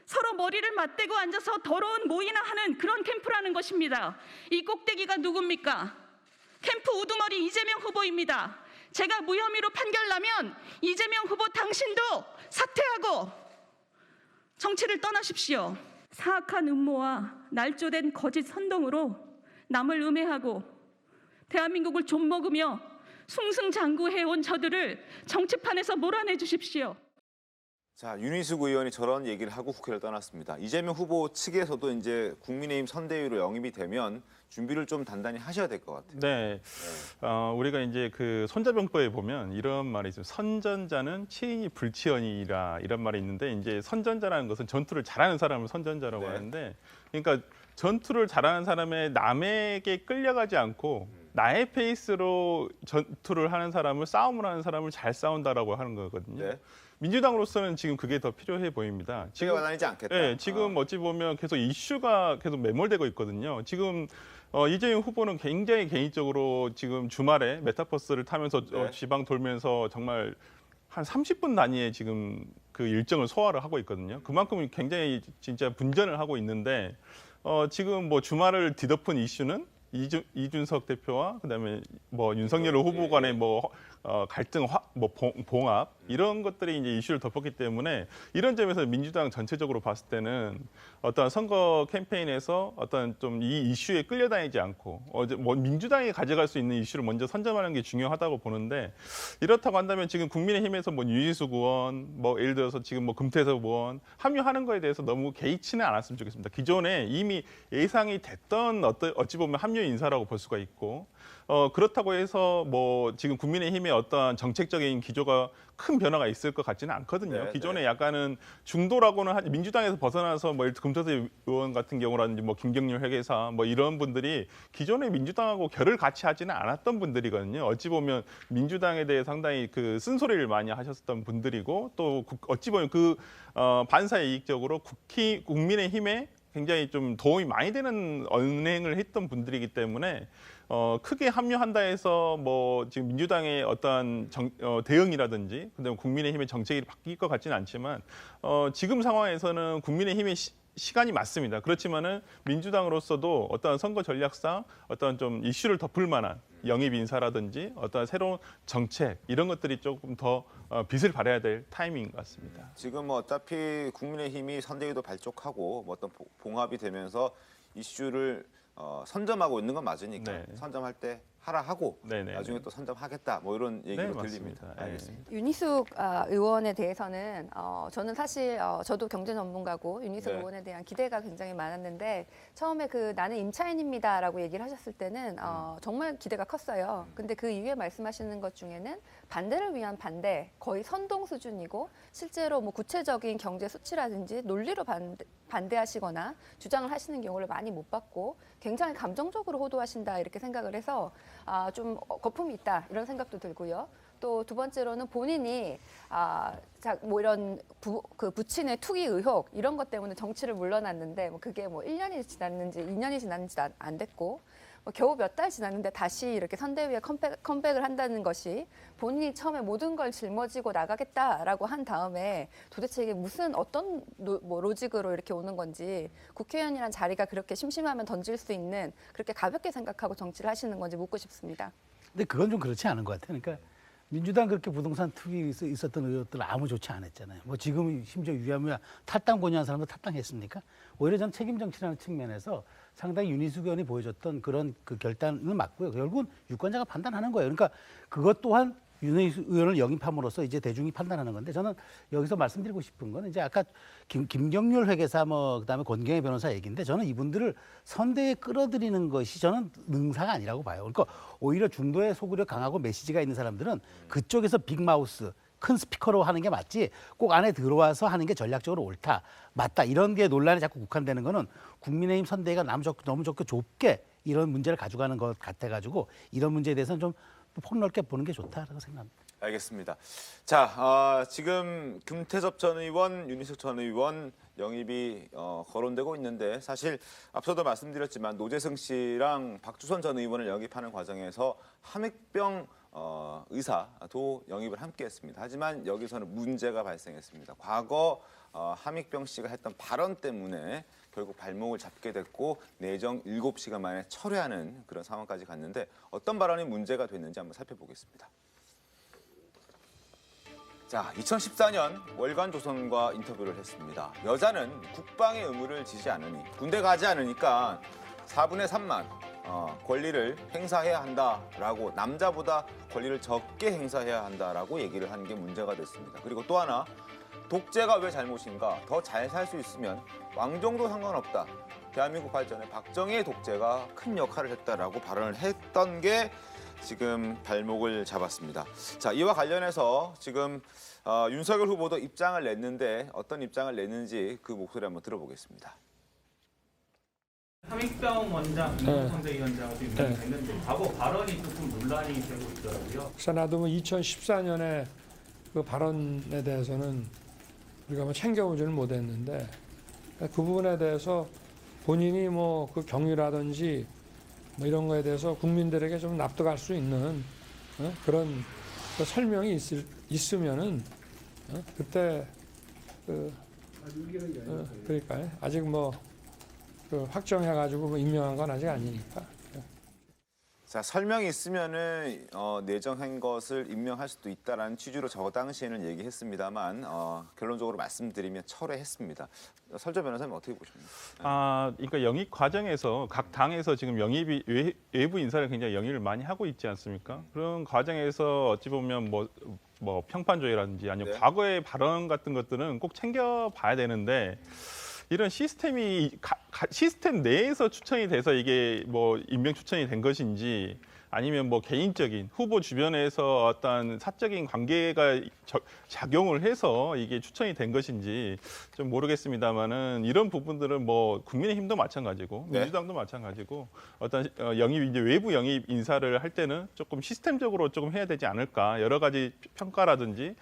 서로 머리를 맞대고 앉아서 더러운 모이나 하는 그런 캠프라는 것입니다. 이 꼭대기가 누굽니까? 캠프 우두머리 이재명 후보입니다. 제가 무혐의로 판결나면 이재명 후보 당신도 사퇴하고 정치를 떠나십시오. 사악한 음모와 날조된 거짓 선동으로 남을 음해하고 대한민국을 좀먹으며 승승장구해온 저들을 정치판에서 몰아내 주십시오. 자, 윤희숙 의원이 저런 얘기를 하고 국회를 떠났습니다. 이재명 후보 측에서도 이제 국민의힘 선대위로 영입이 되면 준비를 좀 단단히 하셔야 될 것 같아요. 네, 우리가 이제 그 손자병법에 보면 이런 말이 있어요. 선전자는 치인이 불치언이라 이런 말이 있는데 이제 선전자라는 것은 전투를 잘하는 사람을 선전자라고 네. 하는데, 그러니까 전투를 잘하는 사람의 남에게 끌려가지 않고 나의 페이스로 전투를 하는 사람을, 싸움을 하는 사람을 잘 싸운다라고 하는 거거든요. 네. 민주당으로서는 지금 그게 더 필요해 보입니다. 지금 나뉘지 않겠다. 네, 지금 어찌 보면 계속 이슈가 계속 매몰되고 있거든요. 지금 이재명 후보는 굉장히 개인적으로 지금 주말에 메타버스를 타면서 네. 지방 돌면서 정말 한 30분 단위의 지금 그 일정을 소화를 하고 있거든요. 그만큼 굉장히 진짜 분전을 하고 있는데 지금 뭐 주말을 뒤덮은 이슈는 이준석 대표와 그다음에 뭐 윤석열 후보 간의 뭐 갈등, 봉합 이런 것들이 이제 이슈를 덮었기 때문에 이런 점에서 민주당 전체적으로 봤을 때는 어떤 선거 캠페인에서 어떤 좀 이 이슈에 끌려다니지 않고 뭐 민주당이 가져갈 수 있는 이슈를 먼저 선점하는 게 중요하다고 보는데, 이렇다고 한다면 지금 국민의힘에서 뭐 윤희숙 의원, 뭐 예를 들어서 지금 뭐 금태섭 의원 합류하는 거에 대해서 너무 개의치는 않았으면 좋겠습니다. 기존에 이미 예상이 됐던 어찌 보면 합류 합류 인사라고 볼 수가 있고 그렇다고 해서 뭐 지금 국민의힘의 어떤 정책적인 기조가 큰 변화가 있을 것 같지는 않거든요. 네, 기존에 네. 약간은 중도라고는 민주당에서 벗어나서 뭐 금태섭 의원 같은 경우라든지 뭐 김경률 회계사 뭐 이런 분들이 기존에 민주당하고 결을 같이 하지는 않았던 분들이거든요. 어찌 보면 민주당에 대해 상당히 그 쓴소리를 많이 하셨던 분들이고 또 어찌 보면 그 반사의 이익적으로 국민의힘에 굉장히 좀 도움이 많이 되는 언행을 했던 분들이기 때문에 크게 합류한다 해서 뭐 지금 민주당의 어떠한 대응이라든지 그다음에 국민의힘의 정책이 바뀔 것 같지는 않지만 지금 상황에서는 국민의힘의 시간이 맞습니다. 그렇지만은 민주당으로서도 어떤 선거 전략상 어떤 좀 이슈를 덮을 만한 영입 인사라든지 어떤 새로운 정책 이런 것들이 조금 더 빛을 발해야 될 타이밍인 것 같습니다. 지금 어차피 국민의힘이 선대위도 발족하고 뭐 어떤 봉합이 되면서 이슈를 선점하고 있는 건 맞으니까 네. 선점할 때 하라 하고 네네. 나중에 또 선점하겠다 뭐 이런 얘기로 네, 들립니다. 맞습니다. 알겠습니다. 윤희숙 의원에 대해서는 저는 사실 저도 경제 전문가고 윤희숙 네. 의원에 대한 기대가 굉장히 많았는데 처음에 그 나는 임차인입니다라고 얘기를 하셨을 때는 정말 기대가 컸어요. 근데 그 이후에 말씀하시는 것 중에는 반대를 위한 반대, 거의 선동 수준이고 실제로 뭐 구체적인 경제 수치라든지 논리로 반대하시거나 주장을 하시는 경우를 많이 못 봤고 굉장히 감정적으로 호도하신다 이렇게 생각을 해서 좀 거품이 있다 이런 생각도 들고요. 또 두 번째로는 본인이 뭐 이런 부친의 투기 의혹 이런 것 때문에 정치를 물러났는데 뭐 그게 뭐 1년이 지났는지 2년이 지났는지 안 됐고 뭐 겨우 몇 달 지났는데 다시 이렇게 선대위에 컴백을 한다는 것이 본인이 처음에 모든 걸 짊어지고 나가겠다라고 한 다음에 도대체 이게 무슨 어떤 뭐 로직으로 이렇게 오는 건지 국회의원이란 자리가 그렇게 심심하면 던질 수 있는 그렇게 가볍게 생각하고 정치를 하시는 건지 묻고 싶습니다. 근데 그건 좀 그렇지 않은 것 같아요. 그러니까 민주당 그렇게 부동산 투기 있었던 의혹들 아무 좋지 않았잖아요. 뭐 지금 심지어 유야무야 탈당 권유한 사람도 탈당했습니까? 오히려 전 책임 정치라는 측면에서 상당히 윤희숙 의원이 보여줬던 그런 그 결단은 맞고요. 결국은 유권자가 판단하는 거예요. 그러니까 그것 또한 윤희숙 의원을 영입함으로써 이제 대중이 판단하는 건데 저는 여기서 말씀드리고 싶은 건 이제 아까 김경률 회계사 뭐 그다음에 권경혜 변호사 얘기인데 저는 이분들을 선대에 끌어들이는 것이 저는 능사가 아니라고 봐요. 그러니까 오히려 중도에 소구력 강하고 메시지가 있는 사람들은 그쪽에서 빅마우스 큰 스피커로 하는 게 맞지 꼭 안에 들어와서 하는 게 전략적으로 옳다 맞다 이런 게 논란에 자꾸 국한되는 거는 국민의힘 선대위가 너무 좁게 이런 문제를 가져가는 것 같아가지고 이런 문제에 대해서는 좀 폭넓게 보는 게 좋다라고 생각합니다. 알겠습니다. 자, 지금 금태섭 전 의원, 윤희숙 전 의원 영입이 거론되고 있는데 사실 앞서도 말씀드렸지만 노재승 씨랑 박주선 전 의원을 영입하는 과정에서 함익병 의사도 영입을 함께했습니다. 하지만 여기서는 문제가 발생했습니다. 과거 함익병 씨가 했던 발언 때문에 결국 발목을 잡게 됐고 내정 7시간 만에 철회하는 그런 상황까지 갔는데 어떤 발언이 문제가 됐는지 한번 살펴보겠습니다. 자, 2014년 월간조선과 인터뷰를 했습니다. 여자는 국방의 의무를 지지 않으니 군대 가지 않으니까 4분의 3만 권리를 행사해야 한다라고 남자보다 권리를 적게 행사해야 한다라고 얘기를 한 게 문제가 됐습니다. 그리고 또 하나 독재가 왜 잘못인가? 더 잘 살 수 있으면 왕정도 상관없다. 대한민국 발전에 박정희의 독재가 큰 역할을 했다라고 발언을 했던 게 지금 발목을 잡았습니다. 자, 이와 관련해서 지금 윤석열 후보도 입장을 냈는데 어떤 입장을 냈는지 그 목소리 한번 들어보겠습니다. 함익병 원장, 선대위원장도 임명이 됐는데 과거 발언이 조금 논란이 되고 있더라고요. 그래서 나도 뭐 2014년에 그 발언에 대해서는 우리가 뭐 챙겨보지는 못했는데 그 부분에 대해서 본인이 뭐 그 경위라든지 뭐 이런 거에 대해서 국민들에게 좀 납득할 수 있는 그런 그 설명이 있으면은 그때 그러니까 아직 뭐 그 확정해가지고 임명한 건 아직 아니니까. 자, 설명이 있으면은 내정한 것을 임명할 수도 있다라는 취지로 저 당시에는 얘기했습니다만 결론적으로 말씀드리면 철회했습니다. 설조 변호사님 어떻게 보십니까? 그러니까 영입 과정에서 각 당에서 지금 영입이 외부 인사를 굉장히 영입을 많이 하고 있지 않습니까? 그런 과정에서 어찌 보면 뭐 평판조회라든지 아니면 과거의 발언 같은 것들은 꼭 챙겨봐야 되는데 이런 시스템이 시스템 내에서 추천이 돼서 이게 뭐 임명 추천이 된 것인지 아니면 뭐 개인적인 후보 주변에서 어떤 사적인 관계가 작용을 해서 이게 추천이 된 것인지 좀 모르겠습니다만은 이런 부분들은 뭐 국민의힘도 마찬가지고 네. 민주당도 마찬가지고 어떤 영입 이제 외부 영입 인사를 할 때는 조금 시스템적으로 조금 해야 되지 않을까 여러 가지 평가라든지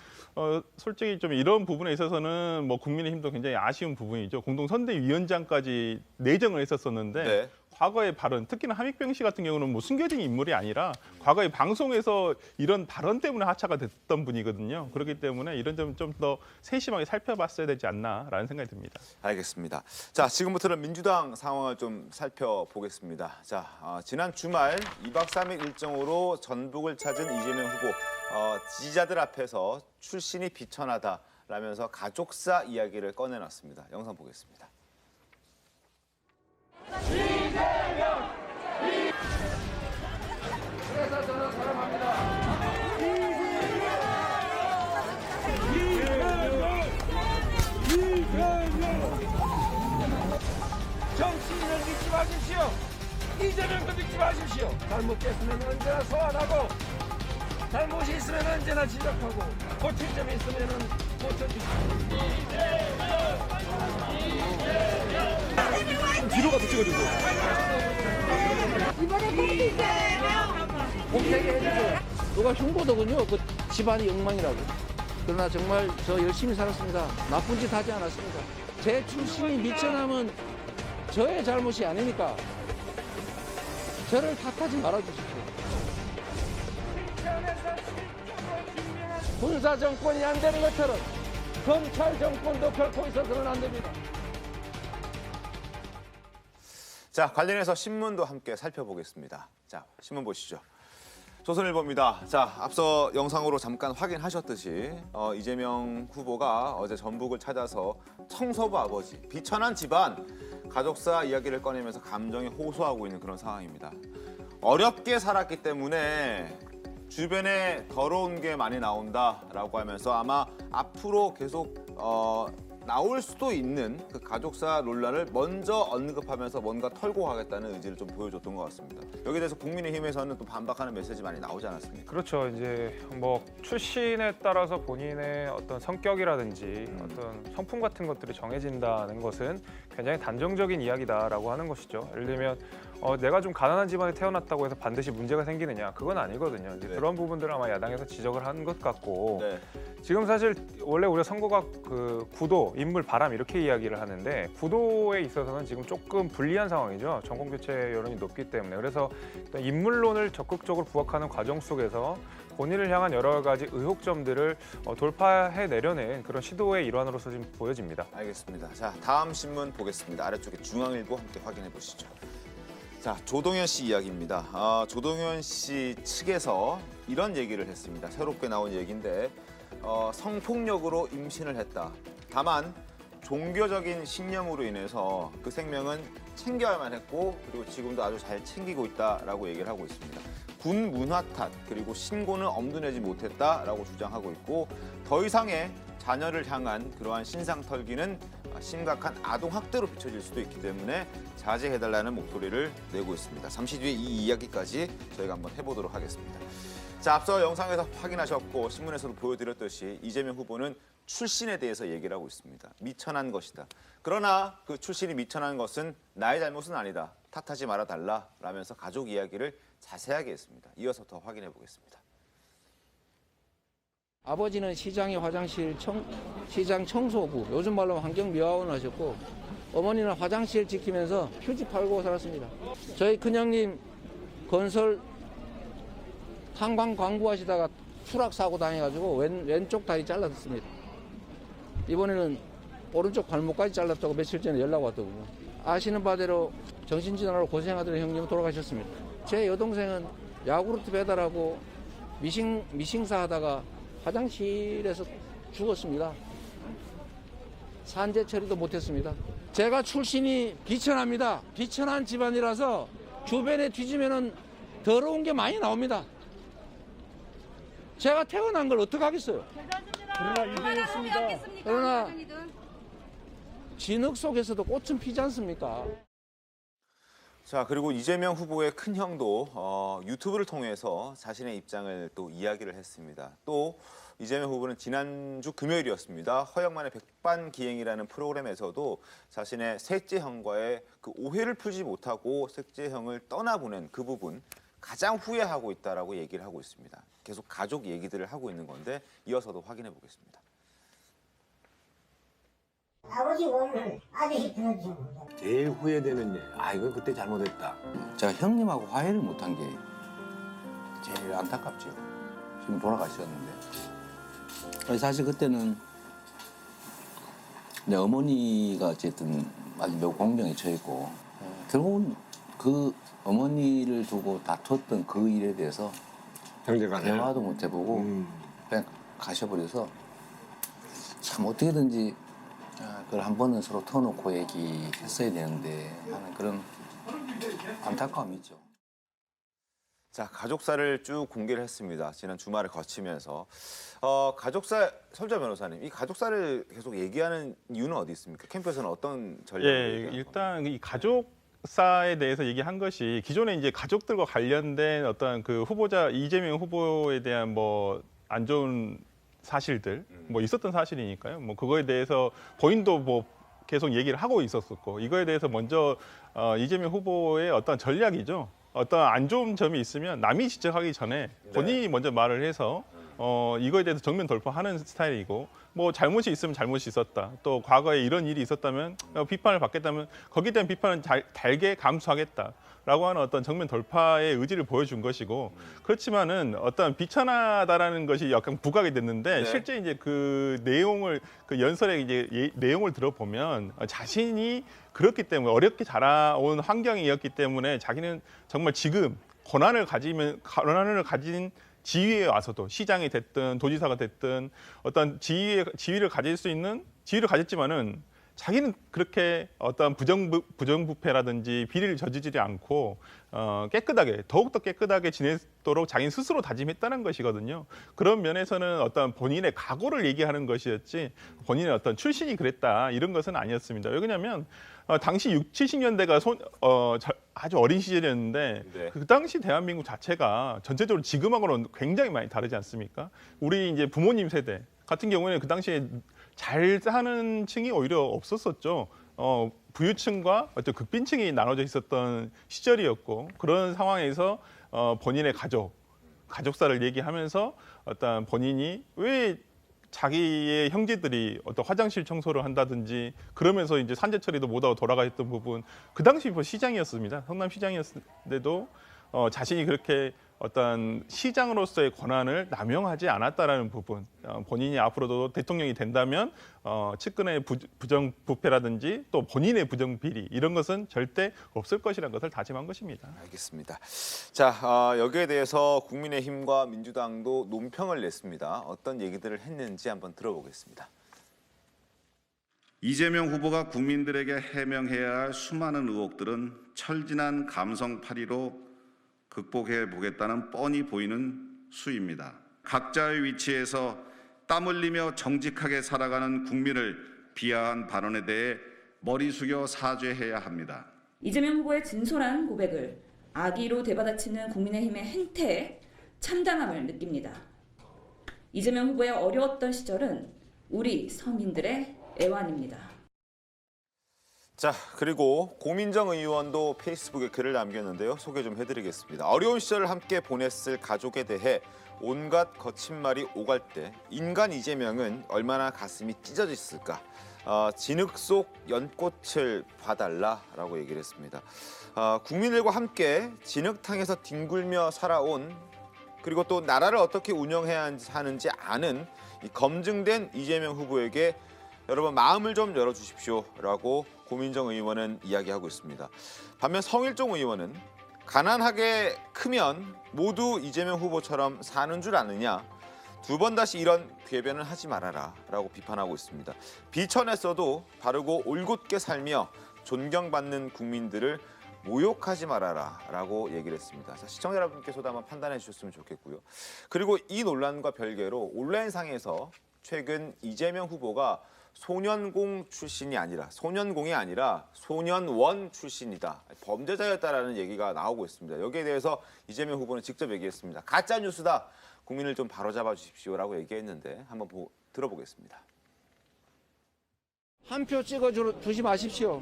솔직히 좀 이런 부분에 있어서는 뭐 국민의힘도 굉장히 아쉬운 부분이죠. 공동선대위원장까지 내정을 했었었는데. 네. 과거의 발언, 특히나 함익병 씨 같은 경우는 뭐 숨겨진 인물이 아니라 과거의 방송에서 이런 발언 때문에 하차가 됐던 분이거든요. 그렇기 때문에 이런 점 좀 더 세심하게 살펴봤어야 되지 않나라는 생각이 듭니다. 알겠습니다. 자, 지금부터는 민주당 상황을 좀 살펴보겠습니다. 자, 지난 주말 2박 3일 일정으로 전북을 찾은 이재명 후보 지지자들 앞에서 출신이 비천하다라면서 가족사 이야기를 꺼내놨습니다. 영상 보겠습니다. 그래서 저는 사랑합니다. 정치인을 믿지 마십시오. 이재명도 믿지 마십시오. 잘못됐으면 언제나 소환하고 잘못이 있으면 언제나 지적하고 고칠 점이 있으면 고쳐주십시오. 뒤로 가서 찍어주세요. 이번에 꼭 이재명! 공개하게 해주세요. 누가 흉보더군요. 그 집안이 엉망이라고. 그러나 정말 저 열심히 살았습니다. 나쁜 짓 하지 않았습니다. 제 출신이 미천하면 저의 잘못이 아니니까 저를 탓하지 말아주십시오. 군사 정권이 안 되는 것처럼 검찰 정권도 결코 있어서는 안 됩니다. 자, 관련해서 신문도 함께 살펴보겠습니다. 자, 신문 보시죠. 조선일보입니다. 자, 앞서 영상으로 잠깐 확인하셨듯이 이재명 후보가 어제 전북을 찾아서 청서부 아버지, 비천한 집안, 가족사 이야기를 꺼내면서 감정이 호소하고 있는 그런 상황입니다. 어렵게 살았기 때문에 주변에 더러운 게 많이 나온다라고 하면서 아마 앞으로 계속 나올 수도 있는 그 가족사 논란을 먼저 언급하면서 뭔가 털고 가겠다는 의지를 좀 보여줬던 것 같습니다. 여기에 대해서 국민의힘에서는 또 반박하는 메시지 많이 나오지 않았습니까? 그렇죠. 이제 뭐 출신에 따라서 본인의 어떤 성격이라든지 어떤 성품 같은 것들이 정해진다는 것은 굉장히 단정적인 이야기다라고 하는 것이죠. 예를 들면 내가 좀 가난한 집안에 태어났다고 해서 반드시 문제가 생기느냐, 그건 아니거든요. 이제 네. 그런 부분들을 아마 야당에서 지적을 한 것 같고 네. 지금 사실 원래 우리가 선거가 그 구도, 인물, 바람 이렇게 이야기를 하는데 구도에 있어서는 지금 조금 불리한 상황이죠. 정권 교체 여론이 높기 때문에. 그래서 인물론을 적극적으로 부각하는 과정 속에서 본인을 향한 여러 가지 의혹점들을 돌파해 내려낸 그런 시도의 일환으로서 지금 보여집니다. 알겠습니다. 자, 다음 신문 보겠습니다. 아래쪽에 중앙일보 함께 확인해 보시죠. 자, 조동현 씨 이야기입니다. 조동현 씨 측에서 이런 얘기를 했습니다. 새롭게 나온 얘기인데 성폭력으로 임신을 했다. 다만 종교적인 신념으로 인해서 그 생명은 챙겨야만 했고 그리고 지금도 아주 잘 챙기고 있다라고 얘기를 하고 있습니다. 군 문화 탓 그리고 신고는 엄두내지 못했다라고 주장하고 있고 더 이상의 자녀를 향한 그러한 신상 털기는 심각한 아동 학대로 비춰질 수도 있기 때문에 자제해달라는 목소리를 내고 있습니다. 잠시 뒤에 이 이야기까지 저희가 한번 해보도록 하겠습니다. 자, 앞서 영상에서 확인하셨고 신문에서도 보여드렸듯이 이재명 후보는 출신에 대해서 얘기를 하고 있습니다. 미천한 것이다. 그러나 그 출신이 미천한 것은 나의 잘못은 아니다. 탓하지 말아달라 라면서 가족 이야기를 자세하게 했습니다. 이어서 더 확인해 보겠습니다. 아버지는 시장의 화장실 시장 청소부, 요즘 말로 환경미화원을 하셨고 어머니는 화장실 지키면서 휴지 팔고 살았습니다. 저희 큰형님 건설 탄광 광부하시다가 추락 사고 당해가지고 왼쪽 다리 잘랐습니다. 이번에는 오른쪽 발목까지 잘랐다고 며칠 전에 연락 왔더군요. 아시는 바대로 정신질환으로 고생하던 형님은 돌아가셨습니다. 제 여동생은 야구르트 배달하고 미싱사 하다가 화장실에서 죽었습니다. 산재 처리도 못했습니다. 제가 출신이 비천합니다. 비천한 집안이라서 주변에 뒤지면은 더러운 게 많이 나옵니다. 제가 태어난 걸 어떡하겠어요? 그러나 이대였습니다. 그러나 진흙 속에서도 꽃은 피지 않습니까? 자, 그리고 이재명 후보의 큰 형도 유튜브를 통해서 자신의 입장을 또 이야기를 했습니다. 또 이재명 후보는 지난주 금요일이었습니다. 허영만의 백반기행이라는 프로그램에서도 자신의 셋째 형과의 그 오해를 풀지 못하고 셋째 형을 떠나보낸 그 부분 가장 후회하고 있다라고 얘기를 하고 있습니다. 계속 가족 얘기들을 하고 있는 건데 이어서도 확인해 보겠습니다. 아버지 오늘 아저씨 들어주고 제일 후회되는 일, 이거 그때 잘못했다. 제가 형님하고 화해를 못한 게 제일 안타깝죠. 지금 돌아가셨는데. 사실 그때는 내 어머니가 어쨌든 아주 매우 공경에 처했고 결국은 그 어머니를 두고 다퉜던 그 일에 대해서 대화도 못 해보고 그냥 가셔버려서 참 어떻게든지 그걸 한 번은 서로 터놓고 얘기했어야 되는데 하는 그런 안타까움이 있죠. 자, 가족사를 쭉 공개를 했습니다. 지난 주말을 거치면서. 가족사, 설자 변호사님, 이 가족사를 계속 얘기하는 이유는 어디 있습니까? 캠프에서는 어떤 전략을 일단 이 가족사에 대해서 얘기한 것이 기존에 이제 가족들과 관련된 어떤 그 후보자 이재명 후보에 대한 뭐 안 좋은 사실들 뭐 있었던 사실이니까요. 뭐 그거에 대해서 본인도 뭐 계속 얘기를 하고 있었었고 이거에 대해서 먼저 이재명 후보의 어떤 전략이죠. 어떤 안 좋은 점이 있으면 남이 지적하기 전에 본인이 먼저 말을 해서 이거에 대해서 정면 돌파하는 스타일이고 뭐 잘못이 있으면 잘못이 있었다. 또 과거에 이런 일이 있었다면 비판을 받겠다면 거기에 대한 비판은 달게 감수하겠다라고 하는 어떤 정면 돌파의 의지를 보여준 것이고 그렇지만은 어떤 비천하다라는 것이 약간 부각이 됐는데 실제 이제 그 내용을 그 연설의 이제 내용을 들어보면 자신이 그렇기 때문에 어렵게 자라온 환경이었기 때문에 자기는 정말 지금 권한을 가진 지위에 와서도 시장이 됐든 도지사가 됐든 어떤 지위를 가질 수 있는 지위를 가졌지만은 자기는 그렇게 어떤 부정부패라든지 비리를 저지르지 않고 깨끗하게 더욱더 깨끗하게 지내도록 자기는 스스로 다짐했다는 것이거든요. 그런 면에서는 어떤 본인의 각오를 얘기하는 것이었지 본인의 어떤 출신이 그랬다 이런 것은 아니었습니다. 왜 그러냐면 당시 60, 70년대가 아주 어린 시절이었는데 그 당시 대한민국 자체가 전체적으로 지금하고는 굉장히 많이 다르지 않습니까? 우리 이제 부모님 세대 같은 경우에는 그 당시에 잘 사는 층이 오히려 없었었죠. 부유층과 어떤 극빈층이 나눠져 있었던 시절이었고 그런 상황에서 본인의 가족사를 얘기하면서 어떤 본인이 왜 자기의 형제들이 어떤 화장실 청소를 한다든지 그러면서 이제 산재 처리도 못하고 돌아가 있던 부분 그 당시 시장이었습니다. 성남시장이었는데도 자신이 그렇게 어떤 시장으로서의 권한을 남용하지 않았다라는 부분 본인이 앞으로도 대통령이 된다면 측근의 부정부패라든지 또 본인의 부정비리 이런 것은 절대 없을 것이라는 것을 다짐한 것입니다. 알겠습니다. 자, 여기에 대해서 국민의힘과 민주당도 논평을 냈습니다. 어떤 얘기들을 했는지 한번 들어보겠습니다. 이재명 후보가 국민들에게 해명해야 할 수많은 의혹들은 철진한 감성팔이로 극복해 보겠다는 뻔히 보이는 수입니다. 각자의 위치에서 땀 흘리며 정직하게 살아가는 국민을 비하한 발언에 대해 머리 숙여 사죄해야 합니다. 이재명 후보의 진솔한 고백을 악의로 되받아치는 국민의힘의 행태에 참담함을 느낍니다. 이재명 후보의 어려웠던 시절은 우리 서민들의 애환입니다. 자, 그리고 고민정 의원도 페이스북에 글을 남겼는데요. 소개 좀 해드리겠습니다. 어려운 시절을 함께 보냈을 가족에 대해 온갖 거친 말이 오갈 때 인간 이재명은 얼마나 가슴이 찢어졌을까. 진흙 속 연꽃을 봐달라라고 얘기를 했습니다. 국민들과 함께 진흙탕에서 뒹굴며 살아온 그리고 또 나라를 어떻게 운영해야 하는지 아는 이 검증된 이재명 후보에게 여러분 마음을 좀 열어주십시오라고 고민정 의원은 이야기하고 있습니다. 반면 성일종 의원은 가난하게 크면 모두 이재명 후보처럼 사는 줄 아느냐. 두 번 다시 이런 궤변을 하지 말아라라고 비판하고 있습니다. 비천에서도 바르고 올곧게 살며 존경받는 국민들을 모욕하지 말아라라고 얘기를 했습니다. 자, 시청자 여러분께서도 한번 판단해 주셨으면 좋겠고요. 그리고 이 논란과 별개로 온라인상에서 최근 이재명 후보가 소년공 출신이 아니라 소년공이 아니라 소년원 출신이다. 범죄자였다라는 얘기가 나오고 있습니다. 여기에 대해서 이재명 후보는 직접 얘기했습니다. 가짜 뉴스다. 국민을 좀 바로잡아 주십시오라고 얘기했는데 한번 들어보겠습니다. 한 표 찍어 주지 마십시오.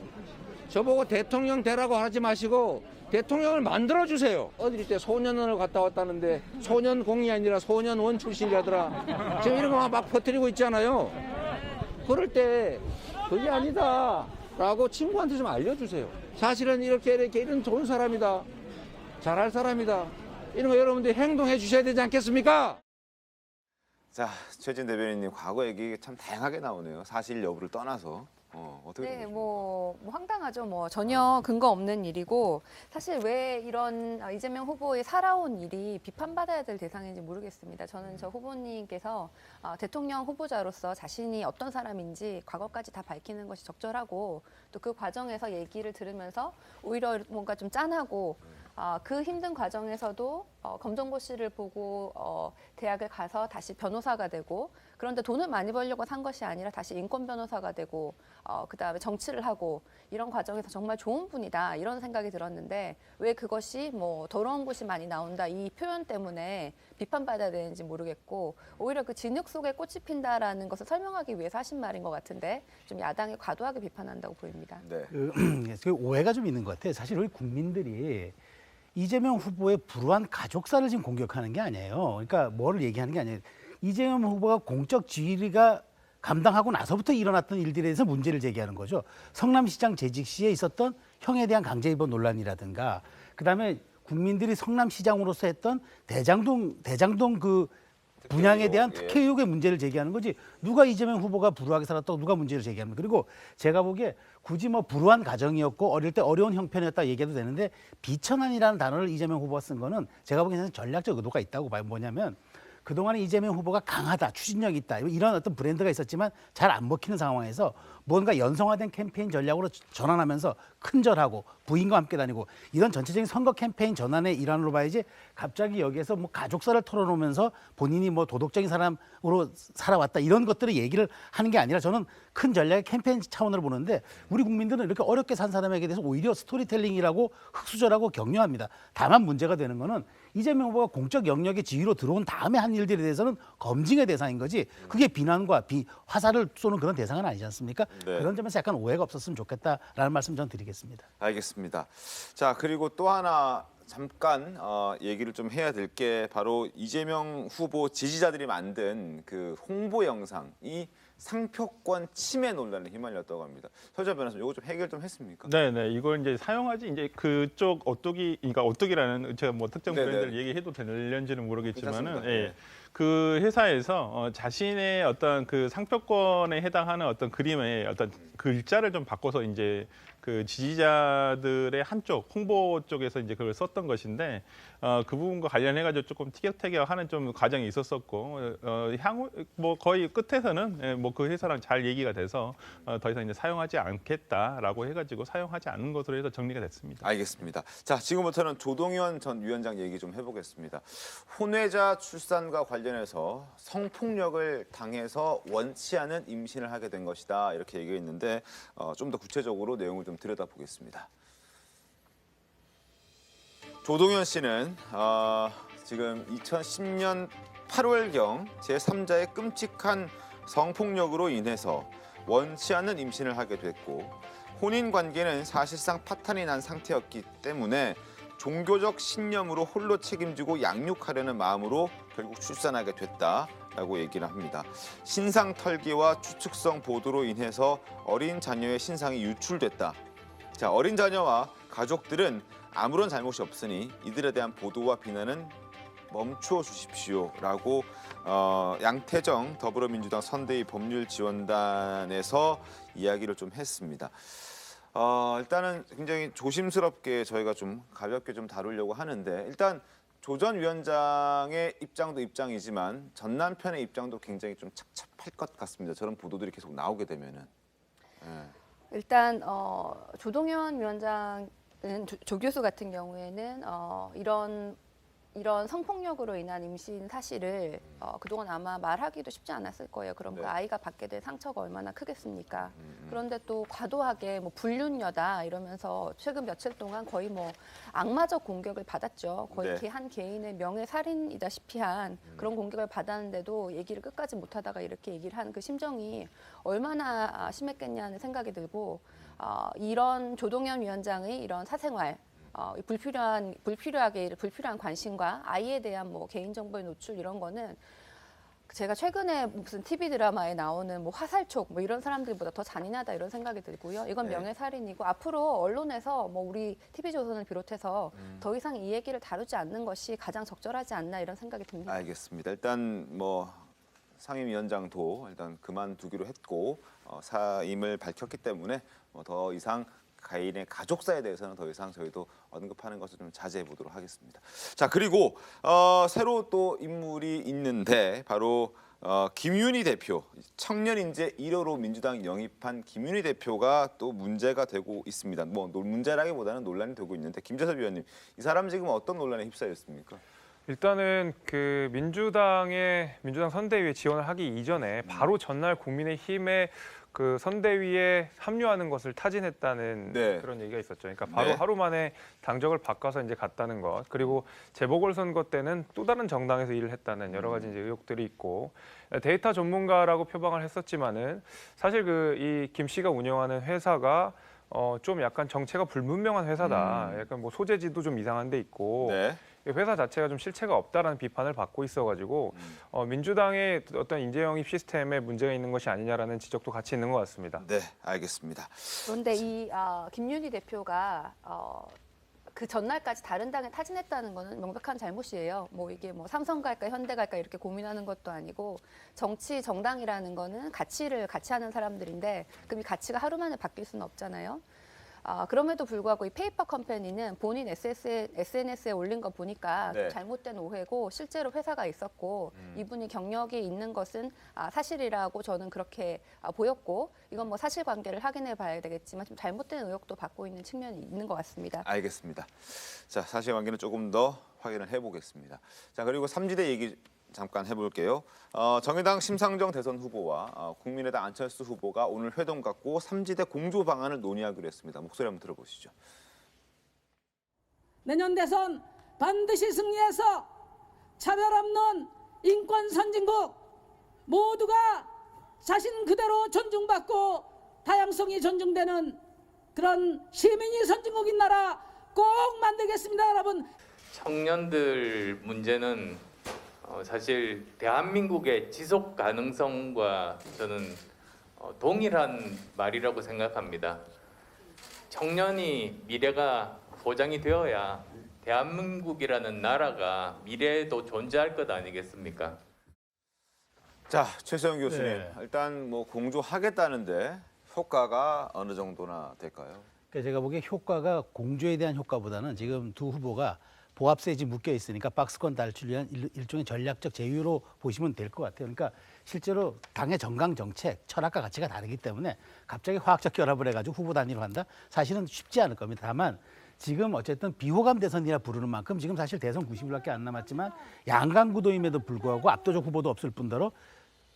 저보고 대통령 되라고 하지 마시고 대통령을 만들어 주세요. 어릴 때 소년원을 갔다 왔다는데 소년공이 아니라 소년원 출신이라더라. 지금 이런 거 막 퍼뜨리고 있잖아요. 그럴 때 그게 아니다라고 친구한테 좀 알려주세요. 사실은 이렇게 이런 좋은 사람이다. 잘할 사람이다. 이런 거 여러분들이 행동해 주셔야 되지 않겠습니까? 자, 최진 대변인님 과거 얘기 참 다양하게 나오네요. 사실 여부를 떠나서. 어떻게 네, 보십니까? 뭐 황당하죠. 뭐 전혀 근거 없는 일이고 사실 왜 이런 이재명 후보의 살아온 일이 비판받아야 될 대상인지 모르겠습니다. 저는 저 후보님께서 대통령 후보자로서 자신이 어떤 사람인지 과거까지 다 밝히는 것이 적절하고 또 그 과정에서 얘기를 들으면서 오히려 뭔가 좀 짠하고 그 힘든 과정에서도 검정고시를 보고 대학을 가서 다시 변호사가 되고 그런데 돈을 많이 벌려고 산 것이 아니라 다시 인권 변호사가 되고 그다음에 정치를 하고 이런 과정에서 정말 좋은 분이다 이런 생각이 들었는데 왜 그것이 뭐 더러운 곳이 많이 나온다 이 표현 때문에 비판받아야 되는지 모르겠고 오히려 그 진흙 속에 꽃이 핀다라는 것을 설명하기 위해서 하신 말인 것 같은데 좀 야당이 과도하게 비판한다고 보입니다. 네. 그 오해가 좀 있는 것 같아요. 사실 우리 국민들이 이재명 후보의 불우한 가족사를 지금 공격하는 게 아니에요. 그러니까 뭐를 얘기하는 게 아니에요. 이재명 후보가 공적 지위가 감당하고 나서부터 일어났던 일들에 대해서 문제를 제기하는 거죠. 성남시장 재직 시에 있었던 형에 대한 강제 입원 논란이라든가 그다음에 국민들이 성남시장으로서 했던 대장동 그 분양에 대한 특혜 의혹의 문제를 제기하는 거지 누가 이재명 후보가 불우하게 살았다고 누가 문제를 제기합니까? 그리고 제가 보기에 굳이 뭐 불우한 가정이었고 어릴 때 어려운 형편이었다 얘기해도 되는데 비천한이라는 단어를 이재명 후보가 쓴 거는 제가 보기에는 전략적 의도가 있다고 봐요. 뭐냐면 그동안에 이재명 후보가 강하다, 추진력이 있다 이런 어떤 브랜드가 있었지만 잘 안 먹히는 상황에서 뭔가 연성화된 캠페인 전략으로 전환하면서 큰절하고 부인과 함께 다니고 이런 전체적인 선거 캠페인 전환의 일환으로 봐야지 갑자기 여기에서 뭐 가족사를 털어놓으면서 본인이 뭐 도덕적인 사람으로 살아왔다 이런 것들을 얘기를 하는 게 아니라 저는 큰 전략의 캠페인 차원으로 보는데 우리 국민들은 이렇게 어렵게 산 사람에게 대해서 오히려 스토리텔링이라고 흑수저라고 격려합니다. 다만 문제가 되는 거는 이재명 후보가 공적 영역의 지위로 들어온 다음에 한 일들에 대해서는 검증의 대상인 거지 그게 비난과 화살을 쏘는 그런 대상은 아니지 않습니까? 네. 그런 점에서 약간 오해가 없었으면 좋겠다라는 말씀 전 드리겠습니다. 알겠습니다. 자, 그리고 또 하나 잠깐 얘기를 좀 해야 될 게 바로 이재명 후보 지지자들이 만든 그 홍보 영상이 상표권 침해 논란에 휘말렸다고 합니다. 서재 변호사님, 이거 좀 해결 좀 했습니까? 네네, 이걸 이제 사용하지 이제 그쪽 그러니까 오뚜기라는 제가 뭐 특정 네네. 브랜드를 얘기해도 되는지는 모르겠지만은, 괜찮습니다. 예, 네. 그 회사에서 자신의 어떤 그 상표권에 해당하는 어떤 그림의 어떤 글자를 좀 바꿔서 이제 그 지지자들의 한쪽 홍보 쪽에서 이제 그걸 썼던 것인데 그 부분과 관련해가지고 조금 티격태격하는 좀 과정이 있었었고 향후 뭐 거의 끝에서는 뭐 그 회사랑 잘 얘기가 돼서 더 이상 이제 사용하지 않겠다라고 해가지고 사용하지 않는 것으로 해서 정리가 됐습니다. 알겠습니다. 자, 지금부터는 조동현 전 위원장 얘기 좀 해보겠습니다. 혼외자 출산과 관련해서 성폭력을 당해서 원치 않은 임신을 하게 된 것이다 이렇게 얘기했는데 좀 더 구체적으로 내용을 좀 들여다보겠습니다. 조동현 씨는 지금 2010년 8월경 제3자의 끔찍한 성폭력으로 인해서 원치 않는 임신을 하게 됐고 혼인 관계는 사실상 파탄이 난 상태였기 때문에 종교적 신념으로 홀로 책임지고 양육하려는 마음으로 결국 출산하게 됐다라고 얘기를 합니다. 신상 털기와 추측성 보도로 인해서 어린 자녀의 신상이 유출됐다. 자, 어린 자녀와 가족들은 아무런 잘못이 없으니 이들에 대한 보도와 비난은 멈춰 주십시오라고 양태정 더불어민주당 선대위 법률지원단에서 이야기를 좀 했습니다. 일단은 굉장히 조심스럽게 저희가 좀 가볍게 좀 다루려고 하는데 일단 조 전 위원장의 입장도 입장이지만 전 남편의 입장도 굉장히 좀 착잡할 것 같습니다. 저런 보도들이 계속 나오게 되면은. 일단 조동현 위원장은 조 교수 같은 경우에는 이런 이런 성폭력으로 인한 임신 사실을 그동안 아마 말하기도 쉽지 않았을 거예요. 그럼 그 아이가 받게 될 상처가 얼마나 크겠습니까? 그런데 또 과도하게 뭐 불륜녀다 이러면서 최근 며칠 동안 거의 뭐 악마적 공격을 받았죠. 거의 한 개인의 명예살인이다시피 한 그런 공격을 받았는데도 얘기를 끝까지 못하다가 이렇게 얘기를 한 그 심정이 얼마나 심했겠냐는 생각이 들고 이런 조동현 위원장의 이런 사생활 불필요한 관심과 아이에 대한 뭐 개인정보의 노출 이런 거는 제가 최근에 무슨 TV 드라마에 나오는 뭐 화살촉 뭐 이런 사람들보다 더 잔인하다 이런 생각이 들고요. 이건 명예살인이고 앞으로 언론에서 뭐 우리 TV조선을 비롯해서 더 이상 이 얘기를 다루지 않는 것이 가장 적절하지 않나 이런 생각이 듭니다. 알겠습니다. 일단 뭐 상임위원장도 일단 그만두기로 했고 사임을 밝혔기 때문에 뭐 더 이상 가인의 가족사에 대해서는 더 이상 저희도 언급하는 것을 좀 자제해 보도록 하겠습니다. 자, 그리고 새로 또 인물이 있는데 바로 김윤희 대표, 청년인재 1호로 민주당 영입한 김윤희 대표가 또 문제가 되고 있습니다. 뭐 문제라기보다는 논란이 되고 있는데 김재섭 위원님, 이 사람 지금 어떤 논란에 휩싸였습니까? 일단은 그 민주당 선대위에 지원을 하기 이전에 바로 전날 국민의힘의 그 선대위에 합류하는 것을 타진했다는 그런 얘기가 있었죠. 그러니까 바로 하루 만에 당적을 바꿔서 이제 갔다는 것. 그리고 재보궐선거 때는 또 다른 정당에서 일을 했다는 여러 가지 이제 의혹들이 있고 데이터 전문가라고 표방을 했었지만은 사실 이 김 씨가 운영하는 회사가 좀 약간 정체가 불분명한 회사다. 약간 뭐 소재지도 좀 이상한 데 있고. 회사 자체가 좀 실체가 없다라는 비판을 받고 있어가지고 민주당의 어떤 인재 영입 시스템에 문제가 있는 것이 아니냐라는 지적도 같이 있는 것 같습니다. 네, 알겠습니다. 그런데 이 김윤희 대표가 그 전날까지 다른 당에 타진했다는 거는 명백한 잘못이에요. 뭐 이게 뭐 삼성 갈까 현대 갈까 이렇게 고민하는 것도 아니고 정당이라는 거는 가치를 같이 하는 사람들인데 그럼 이 가치가 하루 만에 바뀔 수는 없잖아요. 그럼에도 불구하고 이 페이퍼 컴퍼니는 본인 SNS에 올린 거 보니까 좀 잘못된 오해고 실제로 회사가 있었고 이분이 경력이 있는 것은 사실이라고 저는 그렇게 보였고 이건 뭐 사실관계를 확인해 봐야 되겠지만 좀 잘못된 의혹도 받고 있는 측면이 있는 것 같습니다. 알겠습니다. 자, 사실관계는 조금 더 확인을 해보겠습니다. 자, 그리고 삼지대 얘기 잠깐 해볼게요. 정의당 심상정 대선 후보와 국민의당 안철수 후보가 오늘 회동 갖고 삼지대 공조 방안을 논의하기로 했습니다. 목소리 한번 들어보시죠. 내년 대선 반드시 승리해서 차별 없는 인권 선진국 모두가 자신 그대로 존중받고 다양성이 존중되는 그런 시민이 선진국인 나라 꼭 만들겠습니다, 여러분. 청년들 문제는 사실 대한민국의 지속 가능성과 저는 동일한 말이라고 생각합니다. 청년이 미래가 보장이 되어야 대한민국이라는 나라가 미래에도 존재할 것 아니겠습니까? 자, 최수영 교수님, 일단 뭐 공조하겠다는데 효과가 어느 정도나 될까요? 그러니까 제가 보기에 효과가 공조에 대한 효과보다는 지금 두 후보가 보합세에 지금 묶여 있으니까 박스권 탈출을 위한 일종의 전략적 제휴로 보시면 될 것 같아요. 그러니까 실제로 당의 정강 정책, 철학과 가치가 다르기 때문에 갑자기 화학적 결합을 해가지고 후보 단위로 한다? 사실은 쉽지 않을 겁니다. 다만 지금 어쨌든 비호감 대선이라 부르는 만큼 지금 사실 대선 90일밖에 안 남았지만 양강 구도임에도 불구하고 압도적 후보도 없을 뿐더러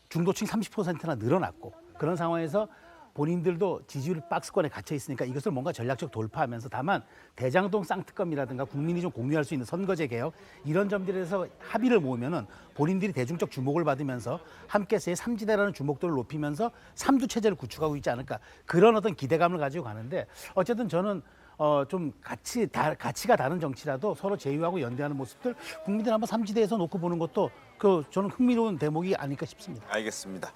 중도층 30%나 늘어났고 그런 상황에서 본인들도 지지율 박스권에 갇혀 있으니까 이것을 뭔가 전략적 돌파하면서 다만 대장동 쌍특검이라든가 국민이 좀 공유할 수 있는 선거제 개혁 이런 점들에서 합의를 모으면은 본인들이 대중적 주목을 받으면서 함께서의 삼지대라는 주목도를 높이면서 삼두 체제를 구축하고 있지 않을까 그런 어떤 기대감을 가지고 가는데 어쨌든 저는 좀 가치가 다른 정치라도 서로 제휴하고 연대하는 모습들 국민들 한번 삼지대에서 놓고 보는 것도 저는 흥미로운 대목이 아닐까 싶습니다. 알겠습니다.